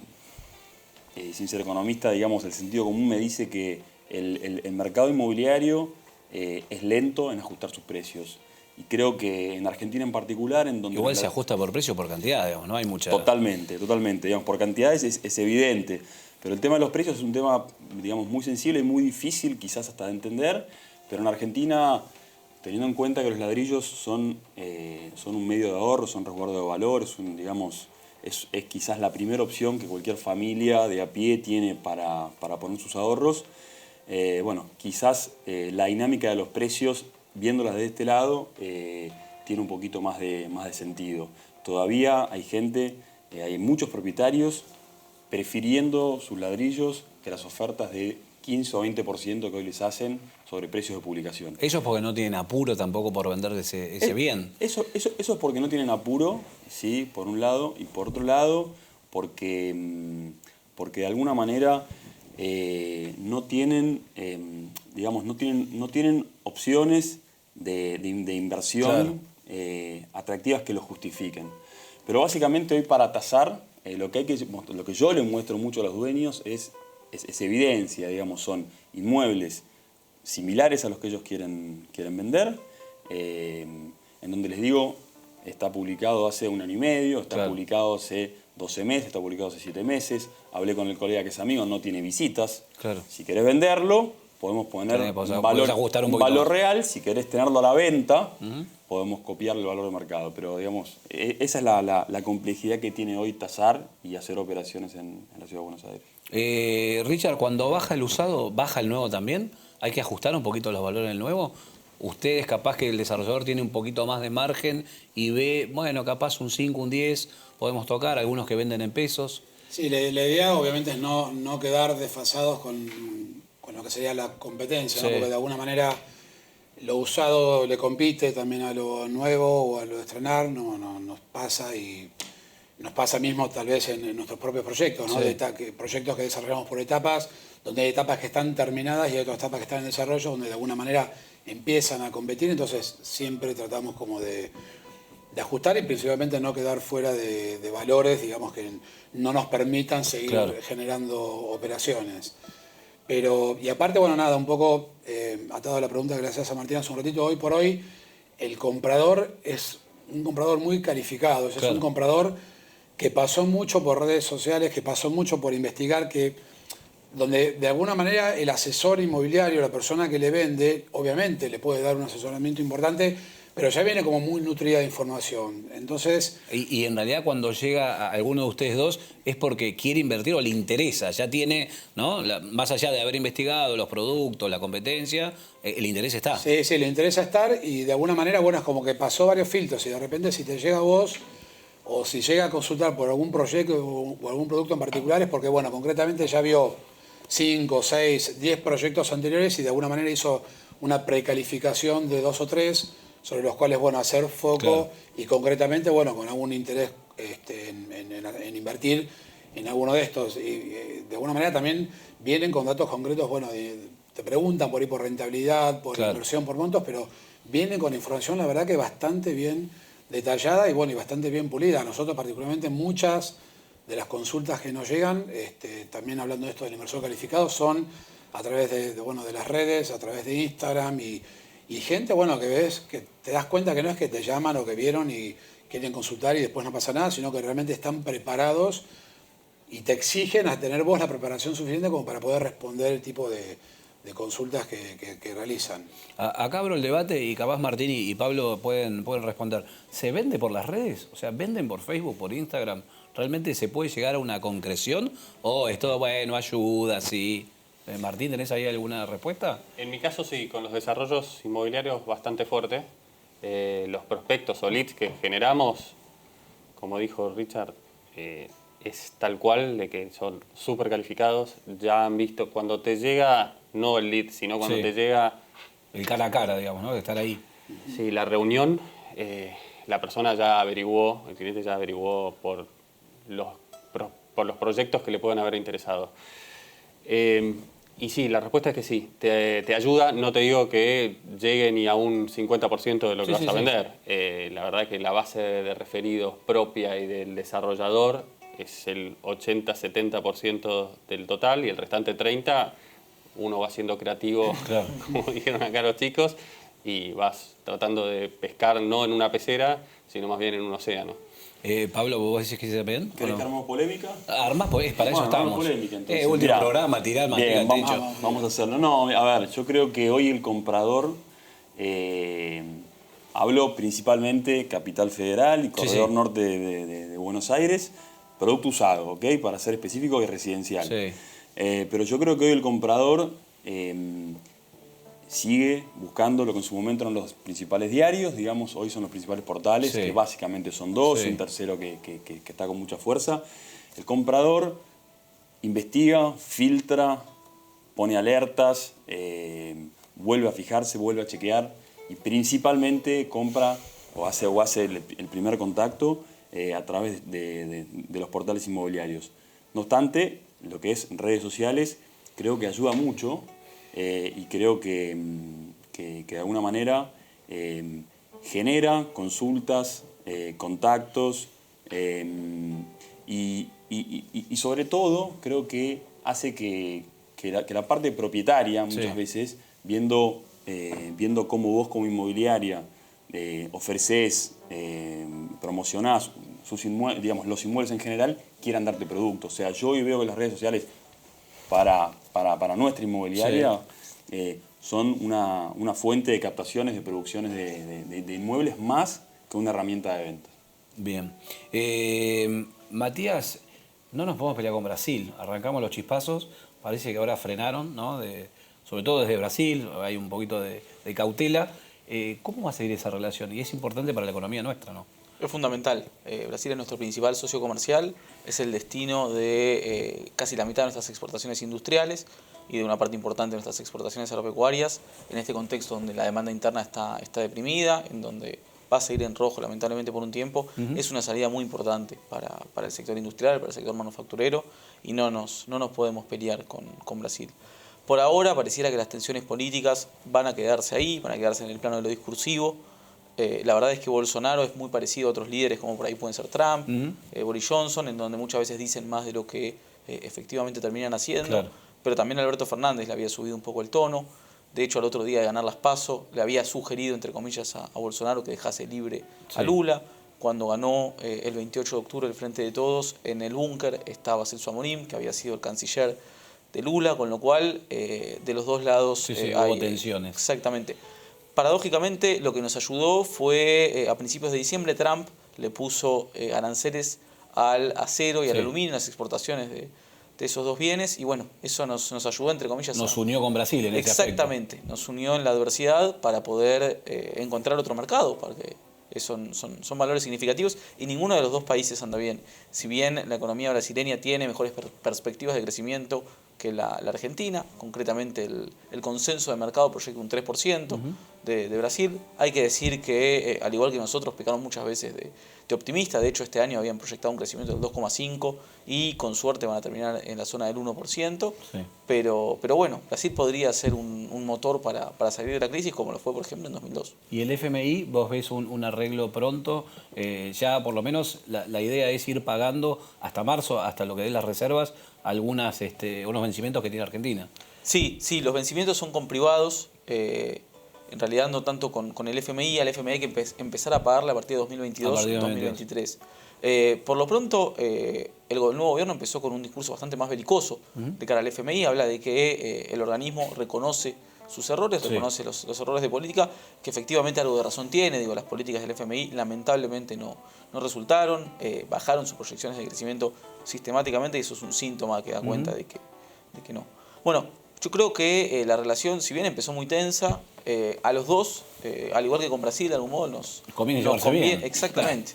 ser economista, digamos, el sentido común me dice que el mercado inmobiliario es lento en ajustar sus precios. Y creo que en Argentina en particular, en donde... Igual se ajusta por precio o por cantidad, digamos, no hay mucha... Totalmente. Digamos, por cantidades es evidente. Pero el tema de los precios es un tema, digamos, muy sensible y muy difícil quizás hasta de entender. Pero en Argentina, teniendo en cuenta que los ladrillos son un medio de ahorro, son resguardo de valor, es quizás la primera opción que cualquier familia de a pie tiene para poner sus ahorros. Bueno, quizás la dinámica de los precios, viéndolas de este lado, tiene un poquito más de sentido. Todavía hay gente, hay muchos propietarios prefiriendo sus ladrillos que las ofertas de 15 o 20% que hoy les hacen sobre precios de publicación. Eso es porque no tienen apuro tampoco por vender ese bien. Eso es porque no tienen apuro, sí, por un lado, y por otro lado, porque de alguna manera no tienen, digamos, no tienen opciones de inversión, claro, atractivas que lo justifiquen. Pero básicamente hoy para tasar, lo que yo les muestro mucho a los dueños es evidencia, digamos, son inmuebles similares a los que ellos quieren vender, en donde les digo, está publicado hace 1 año y medio, está, claro, publicado hace 12 meses, está publicado hace 7 meses, hablé con el colega que es amigo, no tiene visitas. Claro. Si querés venderlo, podemos poner un valor real. Si querés tenerlo a la venta, podemos copiar el valor de mercado. Pero digamos, esa es la complejidad que tiene hoy tasar y hacer operaciones en la Ciudad de Buenos Aires. Richard, cuando baja el usado, ¿baja el nuevo también? ¿Hay que ajustar un poquito los valores del nuevo? Ustedes capaz que el desarrollador tiene un poquito más de margen y ve, bueno, capaz un 5, un 10, podemos tocar, algunos que venden en pesos. Sí, la idea obviamente es no quedar desfasados con lo que sería la competencia, sí, ¿no? Porque de alguna manera lo usado le compite también a lo nuevo o a lo de estrenar, nos pasa y nos pasa mismo tal vez en nuestros propios proyectos, ¿no? Sí. Proyectos que desarrollamos por etapas, donde hay etapas que están terminadas y hay otras etapas que están en desarrollo, donde de alguna manera empiezan a competir, entonces siempre tratamos como de ajustar y principalmente no quedar fuera de valores, digamos, que no nos permitan seguir, claro, generando operaciones. Pero, y aparte, bueno, nada, un poco atado a la pregunta que le hacías a Martín hace un ratito, hoy por hoy el comprador es un comprador muy calificado, es, claro, un comprador que pasó mucho por redes sociales, que pasó mucho por investigar, donde de alguna manera el asesor inmobiliario, la persona que le vende, obviamente le puede dar un asesoramiento importante, pero ya viene como muy nutrida de información. Entonces... Y en realidad cuando llega a alguno de ustedes dos es porque quiere invertir o le interesa, ya tiene, ¿no? Más allá de haber investigado los productos, la competencia, el interés está. Sí, le interesa estar y de alguna manera, bueno, es como que pasó varios filtros y de repente si te llega a vos o si llega a consultar por algún proyecto o algún producto en particular es porque, bueno, concretamente ya vio 5, 6, 10 proyectos anteriores y de alguna manera hizo una precalificación de 2 o 3 sobre los cuales, bueno, hacer foco, claro, y concretamente, bueno, con algún interés en invertir en alguno de estos. Y de alguna manera también vienen con datos concretos, bueno, te preguntan por ahí por rentabilidad, por, claro, inversión, por montos, pero vienen con información, la verdad que bastante bien detallada y, bueno, y bastante bien pulida. Nosotros particularmente muchas de las consultas que nos llegan, también hablando de esto del inversor calificado, son a través de las redes, a través de Instagram y gente, bueno, que ves, que te das cuenta que no es que te llaman o que vieron y quieren consultar y después no pasa nada, sino que realmente están preparados y te exigen a tener vos la preparación suficiente como para poder responder el tipo de consultas que realizan. Acá abro el debate y capaz Martín y Pablo pueden responder. ¿Se vende por las redes? O sea, ¿venden por Facebook, por Instagram? ¿Realmente se puede llegar a una concreción? ¿O es todo, bueno, ayuda, sí? Martín, ¿tenés ahí alguna respuesta? En mi caso sí, con los desarrollos inmobiliarios bastante fuerte. Los prospectos o leads que generamos, como dijo Richard, es tal cual de que son súper calificados. Ya han visto, cuando te llega no el lead, sino cuando Sí. te llega El cara a cara, digamos, ¿no? De estar ahí. sí, la reunión, la persona ya averiguó, el cliente ya averiguó por los proyectos que le pueden haber interesado. Y sí, la respuesta es que sí, te ayuda, no te digo que llegue ni a un 50% de lo que vas a vender. La verdad es que la base de referidos propia y del desarrollador es el 80-70% del total y el restante 30% uno va siendo creativo, Claro. como dijeron acá los chicos, y vas tratando de pescar no en una pecera, sino más bien en un océano. Pablo, ¿vos decís que se bien? ¿Querés que armemos polémica? Armás, pues, para eso Bueno, estamos. armamos polémica, entonces. Último Mirá. programa, tirar manteca Bien, al techo. vamos a hacerlo. No, a ver, yo creo que hoy el comprador habló principalmente Capital Federal y Corredor sí. Norte de Buenos Aires, producto usado, ¿ok? Para ser específico y residencial. Sí. Pero yo creo que hoy el comprador sigue buscando lo que en su momento eran los principales diarios, digamos, hoy son los principales portales, Sí. que básicamente son dos, Sí. un tercero que está con mucha fuerza. El comprador investiga, filtra, pone alertas, vuelve a fijarse, vuelve a chequear y principalmente compra o hace el primer contacto a través de los portales inmobiliarios. No obstante, lo que es redes sociales creo que ayuda mucho y creo que de alguna manera genera consultas, contactos y sobre todo creo que hace que la parte propietaria muchas veces, viendo cómo vos como inmobiliaria ofreces, promocionás digamos, los inmuebles en general, quieran darte productos. O sea, yo hoy veo que las redes sociales para nuestra inmobiliaria son una fuente de captaciones, de producciones de inmuebles más que una herramienta de venta. Bien. Matías, no nos podemos pelear con Brasil. Arrancamos los chispazos, parece que ahora frenaron, ¿no? Sobre todo desde Brasil, hay un poquito de cautela. ¿Cómo va a seguir esa relación? Y es importante para la economía nuestra, ¿no? Es fundamental. Brasil es nuestro principal socio comercial, es el destino de casi la mitad de nuestras exportaciones industriales y de una parte importante de nuestras exportaciones agropecuarias, en este contexto donde la demanda interna está deprimida, en donde va a seguir en rojo lamentablemente por un tiempo. Es una salida muy importante para el sector industrial, para el sector manufacturero, y no nos podemos pelear con Brasil. Por ahora pareciera que las tensiones políticas van a quedarse ahí, van a quedarse en el plano de lo discursivo. La verdad es que Bolsonaro es muy parecido a otros líderes, como por ahí pueden ser Trump, Boris Johnson, en donde muchas veces dicen más de lo que efectivamente terminan haciendo. Claro. Pero también Alberto Fernández le había subido un poco el tono. De hecho, al otro día de ganar las PASO, le había sugerido, entre comillas, a Bolsonaro que dejase libre a Lula. Cuando ganó el 28 de octubre el Frente de Todos, en el búnker estaba Celso Amorim, que había sido el canciller de Lula, con lo cual de los dos lados hubo tensiones. Exactamente. Paradójicamente, lo que nos ayudó fue, a principios de diciembre, Trump le puso aranceles al acero y al aluminio en las exportaciones de esos dos bienes, y bueno, eso nos ayudó, entre comillas. Nos unió con Brasil en ese aspecto. Exactamente, nos unió en la adversidad para poder encontrar otro mercado, porque son valores significativos y ninguno de los dos países anda bien. Si bien la economía brasileña tiene mejores perspectivas de crecimiento que la Argentina, concretamente el consenso de mercado proyecta un 3% de Brasil, hay que decir que, al igual que nosotros, pecaron muchas veces de optimistas. De hecho, este año habían proyectado un crecimiento del 2,5% y con suerte van a terminar en la zona del 1%. Sí. Pero bueno, Brasil podría ser un motor para salir de la crisis, como lo fue, por ejemplo, en 2002. ¿Y el FMI, vos ves un arreglo pronto? Ya por lo menos la idea es ir pagando hasta marzo, hasta lo que den las reservas, unos vencimientos que tiene Argentina. Sí, los vencimientos son con privados. En realidad no tanto con el FMI. Al FMI hay que empezar a pagarle a partir de 2022-2023. Por lo pronto, el nuevo gobierno empezó con un discurso bastante más belicoso de cara al FMI. Habla de que el organismo reconoce sus errores, reconoce los errores de política, que efectivamente algo de razón tiene. Las políticas del FMI lamentablemente no resultaron, bajaron sus proyecciones de crecimiento sistemáticamente, y eso es un síntoma que da cuenta de que no. Bueno, yo creo que la relación, si bien empezó muy tensa, a los dos, al igual que con Brasil, de algún modo nos conviene bien. Exactamente.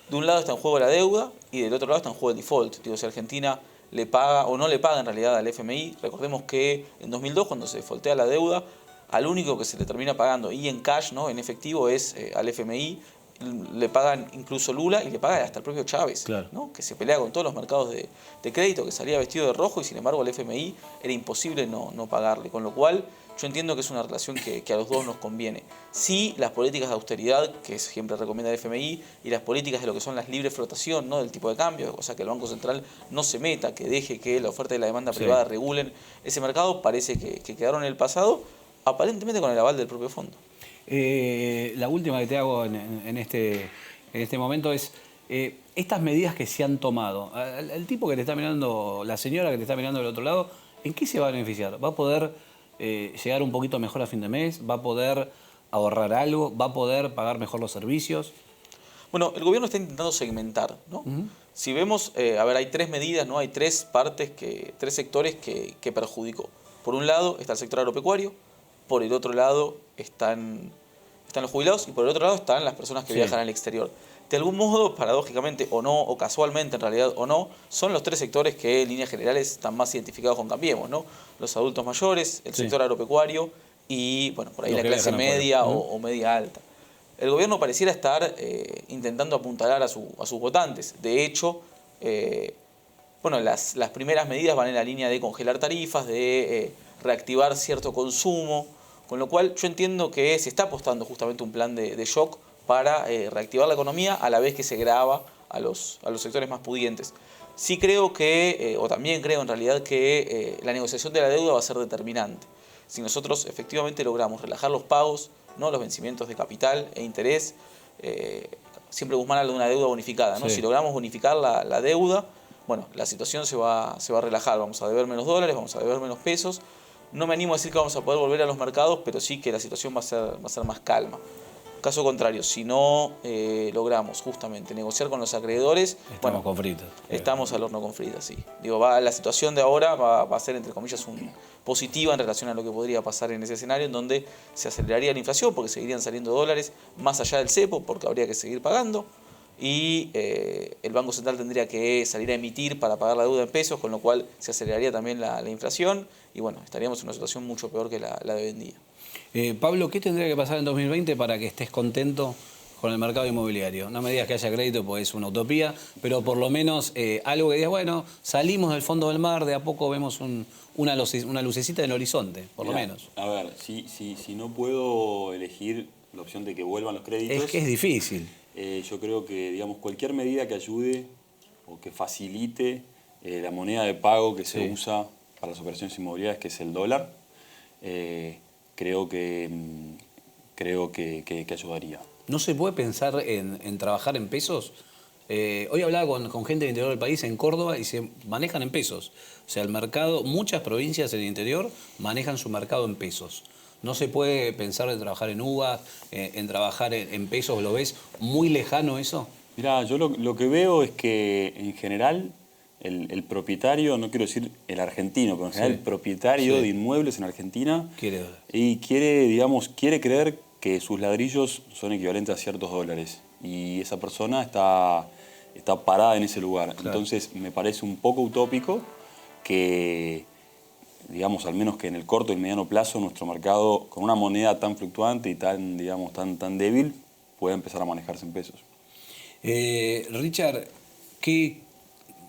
De un lado está en juego la deuda y del otro lado está en juego el default. Si Argentina le paga o no le paga en realidad al FMI. Recordemos que en 2002, cuando se defaultea la deuda, al único que se le termina pagando y en cash, ¿no?, en efectivo, es al FMI. Le pagan incluso Lula y le paga hasta el propio Chávez, claro, ¿no?, que se pelea con todos los mercados de crédito, que salía vestido de rojo y sin embargo al FMI era imposible no pagarle. Con lo cual yo entiendo que es una relación que a los dos nos conviene. Sí, las políticas de austeridad que siempre recomienda el FMI y las políticas de lo que son las libre flotación, ¿no?, del tipo de cambio, o sea, que el Banco Central no se meta, que deje que la oferta y la demanda privada regulen ese mercado, parece que quedaron en el pasado, aparentemente con el aval del propio fondo. La última que te hago en este momento es estas medidas que se han tomado. El tipo que te está mirando, la señora que te está mirando del otro lado, ¿en qué se va a beneficiar? ¿Va a poder llegar un poquito mejor a fin de mes? ¿Va a poder ahorrar algo? ¿Va a poder pagar mejor los servicios? Bueno, el gobierno está intentando segmentar, ¿no? Si vemos, hay tres medidas, ¿no? Hay tres sectores que perjudicó. Por un lado está el sector agropecuario, por el otro lado están los jubilados y por el otro lado están las personas que viajan al exterior. De algún modo, paradójicamente o no, o casualmente en realidad o no, son los tres sectores que en líneas generales están más identificados con Cambiemos, ¿no? Los adultos mayores, el sector agropecuario y, bueno, por ahí la clase media o media alta. El gobierno pareciera estar intentando apuntalar a sus votantes. De hecho, las primeras medidas van en la línea de congelar tarifas, de reactivar cierto consumo, con lo cual yo entiendo que se está apostando justamente un plan de shock para reactivar la economía a la vez que se grava a los sectores más pudientes. Sí creo que, o también creo en realidad que la negociación de la deuda va a ser determinante. Si nosotros efectivamente logramos relajar los pagos, ¿no?, los vencimientos de capital e interés, siempre Guzmán habla de una deuda bonificada, ¿no? Si logramos bonificar la deuda, bueno, la situación se va a relajar, vamos a deber menos dólares, vamos a deber menos pesos. No me animo a decir que vamos a poder volver a los mercados, pero sí que la situación va a ser más calma. Caso contrario, si no logramos justamente negociar con los acreedores, estamos con fritas. Estamos al horno con fritas, sí. La situación de ahora va a ser, entre comillas, positiva en relación a lo que podría pasar en ese escenario, en donde se aceleraría la inflación porque seguirían saliendo dólares más allá del cepo, porque habría que seguir pagando, y el Banco Central tendría que salir a emitir para pagar la deuda en pesos, con lo cual se aceleraría también la inflación y, bueno, estaríamos en una situación mucho peor que la de hoy en día. Pablo, ¿qué tendría que pasar en 2020 para que estés contento con el mercado inmobiliario? No me digas que haya crédito, porque es una utopía, pero por lo menos algo que digas, bueno, salimos del fondo del mar, de a poco vemos una lucecita en el horizonte, por lo menos. A ver, si no puedo elegir la opción de que vuelvan los créditos... Es que es difícil. Yo creo que, digamos, cualquier medida que ayude o que facilite la moneda de pago que se usa para las operaciones inmobiliarias, que es el dólar, creo que ayudaría. ¿No se puede pensar en trabajar en pesos? Hoy hablaba con gente del interior del país, en Córdoba, y se manejan en pesos. O sea, el mercado, muchas provincias en el interior manejan su mercado en pesos. ¿No se puede pensar en trabajar en uvas, en trabajar en pesos? ¿Lo ves muy lejano eso? Mirá, yo lo que veo es que en general el propietario, no quiero decir el argentino, pero en general el propietario de inmuebles en Argentina quiere creer que sus ladrillos son equivalentes a ciertos dólares. Y esa persona está parada en ese lugar. Claro. Entonces me parece un poco utópico que, digamos, al menos que en el corto y mediano plazo, nuestro mercado, con una moneda tan fluctuante y tan débil, pueda empezar a manejarse en pesos. Richard,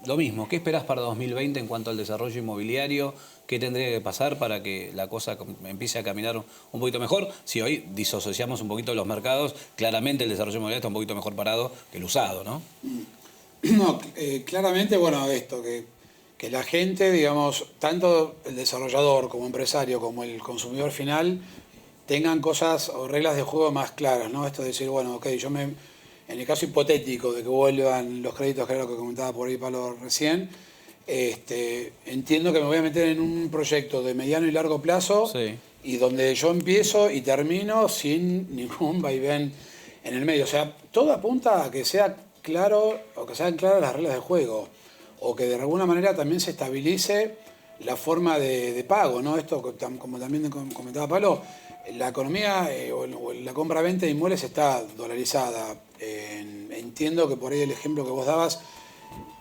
lo mismo, ¿qué esperás para 2020 en cuanto al desarrollo inmobiliario? ¿Qué tendría que pasar para que la cosa empiece a caminar un poquito mejor? Si hoy disociamos un poquito los mercados, claramente el desarrollo inmobiliario está un poquito mejor parado que el usado, ¿no? No, claramente, bueno, que la gente, digamos, tanto el desarrollador como empresario como el consumidor final, tengan cosas o reglas de juego más claras, ¿no? Esto de decir, bueno, ok, en el caso hipotético de que vuelvan los créditos, que era lo que comentaba por ahí Pablo recién, entiendo que me voy a meter en un proyecto de mediano y largo plazo y donde yo empiezo y termino sin ningún vaivén en el medio. O sea, todo apunta a que sea claro o que sean claras las reglas de juego o que de alguna manera también se estabilice la forma de pago, ¿no? Esto, como también comentaba Pablo, la economía o la compra-venta de inmuebles está dolarizada. Entiendo que por ahí el ejemplo que vos dabas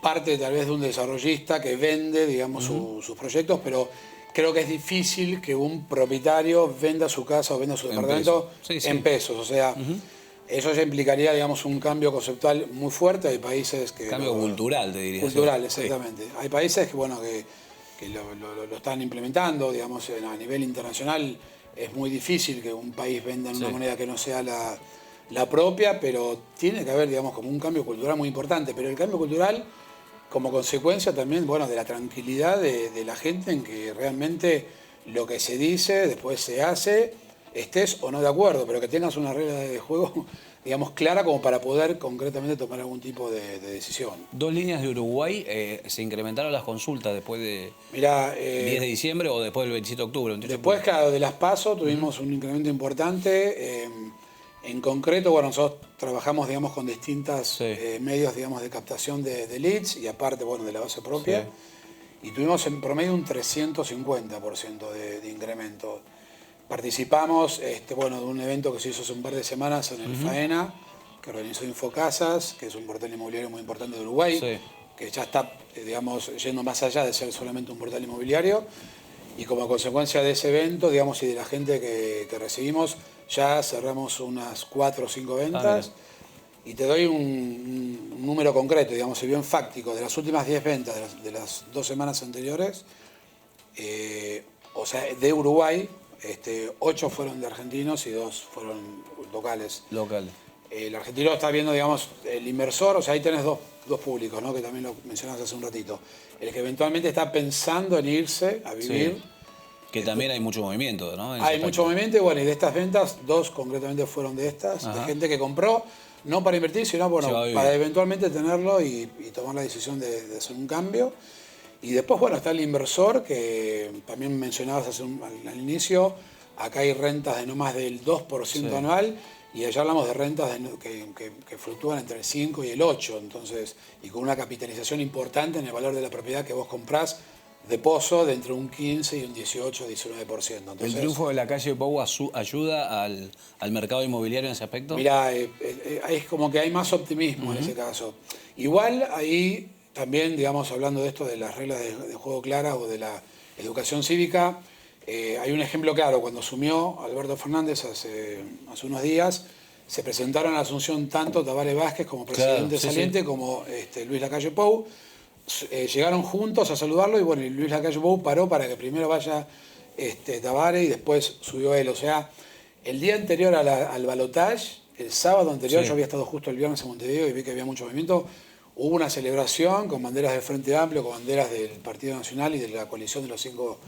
parte tal vez de un desarrollista que vende, digamos, sus proyectos, pero creo que es difícil que un propietario venda su casa o venda su departamento en pesos. O sea, eso ya implicaría, digamos, un cambio conceptual muy fuerte. Hay países que... Cambio cultural, te diría. Cultural, exactamente. Hay países que, bueno, que lo están implementando, digamos, a nivel internacional. Es muy difícil que un país venda en una moneda que no sea la propia, pero tiene que haber, digamos, como un cambio cultural muy importante. Pero el cambio cultural, como consecuencia también, bueno, de la tranquilidad de la gente en que realmente lo que se dice, después se hace, estés o no de acuerdo, pero que tengas una regla de juego, digamos, clara como para poder concretamente tomar algún tipo de decisión. 2 líneas de Uruguay, ¿se incrementaron las consultas después de 10 de diciembre o después del 27 de octubre? Después, claro, de las PASO tuvimos un incremento importante. En concreto, bueno, nosotros trabajamos, digamos, con distintos medios, digamos, de captación de leads y aparte, bueno, de la base propia. Y tuvimos en promedio un 350% de incremento. Participamos, bueno, de un evento que se hizo hace un par de semanas en el Faena, que organizó Infocasas, que es un portal inmobiliario muy importante de Uruguay, que ya está, digamos, yendo más allá de ser solamente un portal inmobiliario. Y como consecuencia de ese evento, digamos, y de la gente que recibimos, ya cerramos unas 4 o 5 ventas. Y te doy un número concreto, digamos, si bien fáctico, de las últimas 10 ventas de las 2 semanas anteriores, o sea, de Uruguay, 8 fueron de argentinos y 2 fueron locales. El argentino está viendo, digamos, el inversor, o sea, ahí tenés dos públicos, ¿no? Que también lo mencionaste hace un ratito. El que eventualmente está pensando en irse a vivir. Que también hay mucho movimiento, ¿no? Hay mucho movimiento y bueno, y de estas ventas, 2 concretamente fueron de estas, de gente que compró, no para invertir, sino bueno, para eventualmente tenerlo y tomar la decisión de hacer un cambio. Y después, bueno, está el inversor, que también mencionabas al inicio, acá hay rentas de no más del 2% anual, y allá hablamos de rentas que fluctúan entre el 5 y el 8, entonces, y con una capitalización importante en el valor de la propiedad que vos comprás de pozo de entre un 15 y un 18, 19%. Entonces, ¿el triunfo de la calle Pou ayuda al mercado inmobiliario en ese aspecto? Mirá, es como que hay más optimismo en ese caso. Igual ahí también, digamos, hablando de esto de las reglas de juego claras o de la educación cívica, hay un ejemplo claro. Cuando asumió Alberto Fernández hace unos días, se presentaron a la Asunción tanto Tabaré Vázquez como presidente saliente como Luis Lacalle Pou. Llegaron juntos a saludarlo y bueno, Luis Lacalle Pou paró para que primero vaya Tabaré y después subió él. O sea, el día anterior al balotaje, el sábado anterior, yo había estado justo el viernes en Montevideo y vi que había mucho movimiento. Hubo una celebración con banderas del Frente Amplio, con banderas del Partido Nacional y de la coalición de los 5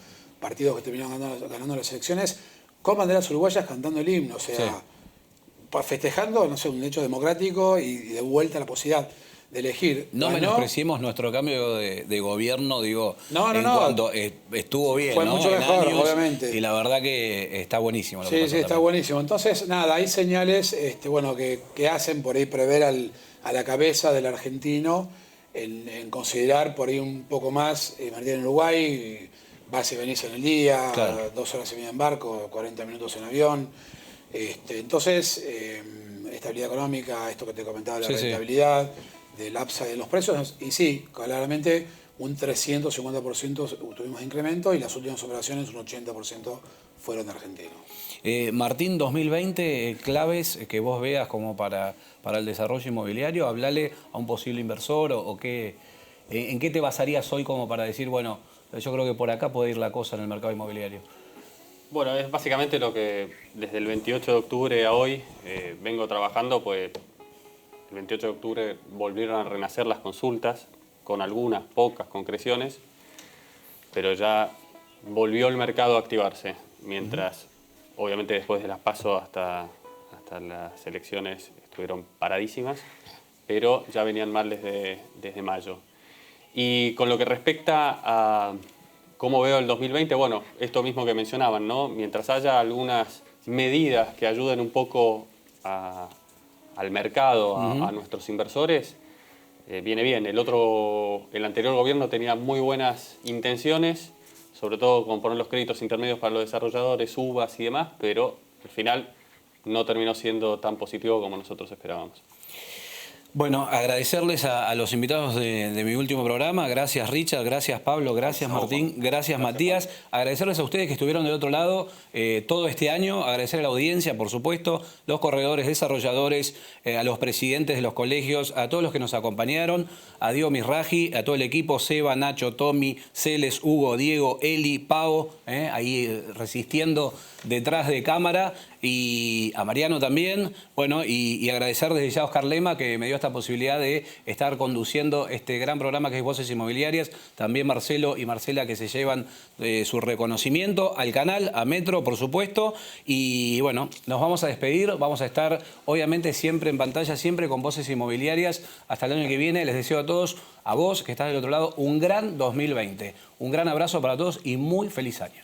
partidos que terminaron ganando las elecciones, con banderas uruguayas cantando el himno, o sea, festejando, no sé, un hecho democrático y de vuelta a la posibilidad de elegir. No menospreciemos nuestro cambio de gobierno, digo, cuanto estuvo bien, fue mucho mejor, obviamente. Y la verdad que está buenísimo. Sí, está buenísimo. Entonces, nada, hay señales bueno, que hacen por ahí prever a la cabeza del argentino en considerar por ahí un poco más invertir en Uruguay, vas y venís en el día, 2 horas y media en barco, 40 minutos en avión. Entonces, estabilidad económica, esto que te comentaba, la rentabilidad, del upside de los precios, y sí, claramente un 350% tuvimos incremento y las últimas operaciones un 80% fueron de argentinos. Martín, 2020, claves que vos veas como para el desarrollo inmobiliario, hablale a un posible inversor o ¿en qué te basarías hoy como para decir, bueno, yo creo que por acá puede ir la cosa en el mercado inmobiliario? Bueno, es básicamente lo que desde el 28 de octubre a hoy vengo trabajando, pues el 28 de octubre volvieron a renacer las consultas con algunas pocas concreciones, pero ya volvió el mercado a activarse, mientras obviamente después de las PASO hasta las elecciones estuvieron paradísimas, pero ya venían mal desde mayo. Y con lo que respecta a cómo veo el 2020, bueno, esto mismo que mencionaban, ¿no? Mientras haya algunas medidas que ayuden un poco al mercado, a nuestros inversores, viene bien. El anterior gobierno tenía muy buenas intenciones, sobre todo con poner los créditos intermedios para los desarrolladores, UVAs y demás, pero al final no terminó siendo tan positivo como nosotros esperábamos. Bueno, agradecerles a los invitados de mi último programa. Gracias Richard, gracias Pablo, gracias Martín, gracias Matías. Agradecerles a ustedes que estuvieron del otro lado todo este año. Agradecer a la audiencia, por supuesto, los corredores, desarrolladores, a los presidentes de los colegios, a todos los que nos acompañaron, a Diego Misraji, a todo el equipo, Seba, Nacho, Tommy, Celes, Hugo, Diego, Eli, Pau, ahí resistiendo detrás de cámara, y a Mariano también, bueno, y agradecer desde ya a Oscar Lema, que me dio esta posibilidad de estar conduciendo este gran programa que es Voces Inmobiliarias, también Marcelo y Marcela, que se llevan su reconocimiento al canal, a Metro, por supuesto, y bueno, nos vamos a despedir, vamos a estar obviamente siempre en pantalla, siempre con Voces Inmobiliarias, hasta el año que viene. Les deseo a todos, a vos que estás del otro lado, un gran 2020, un gran abrazo para todos y muy feliz año.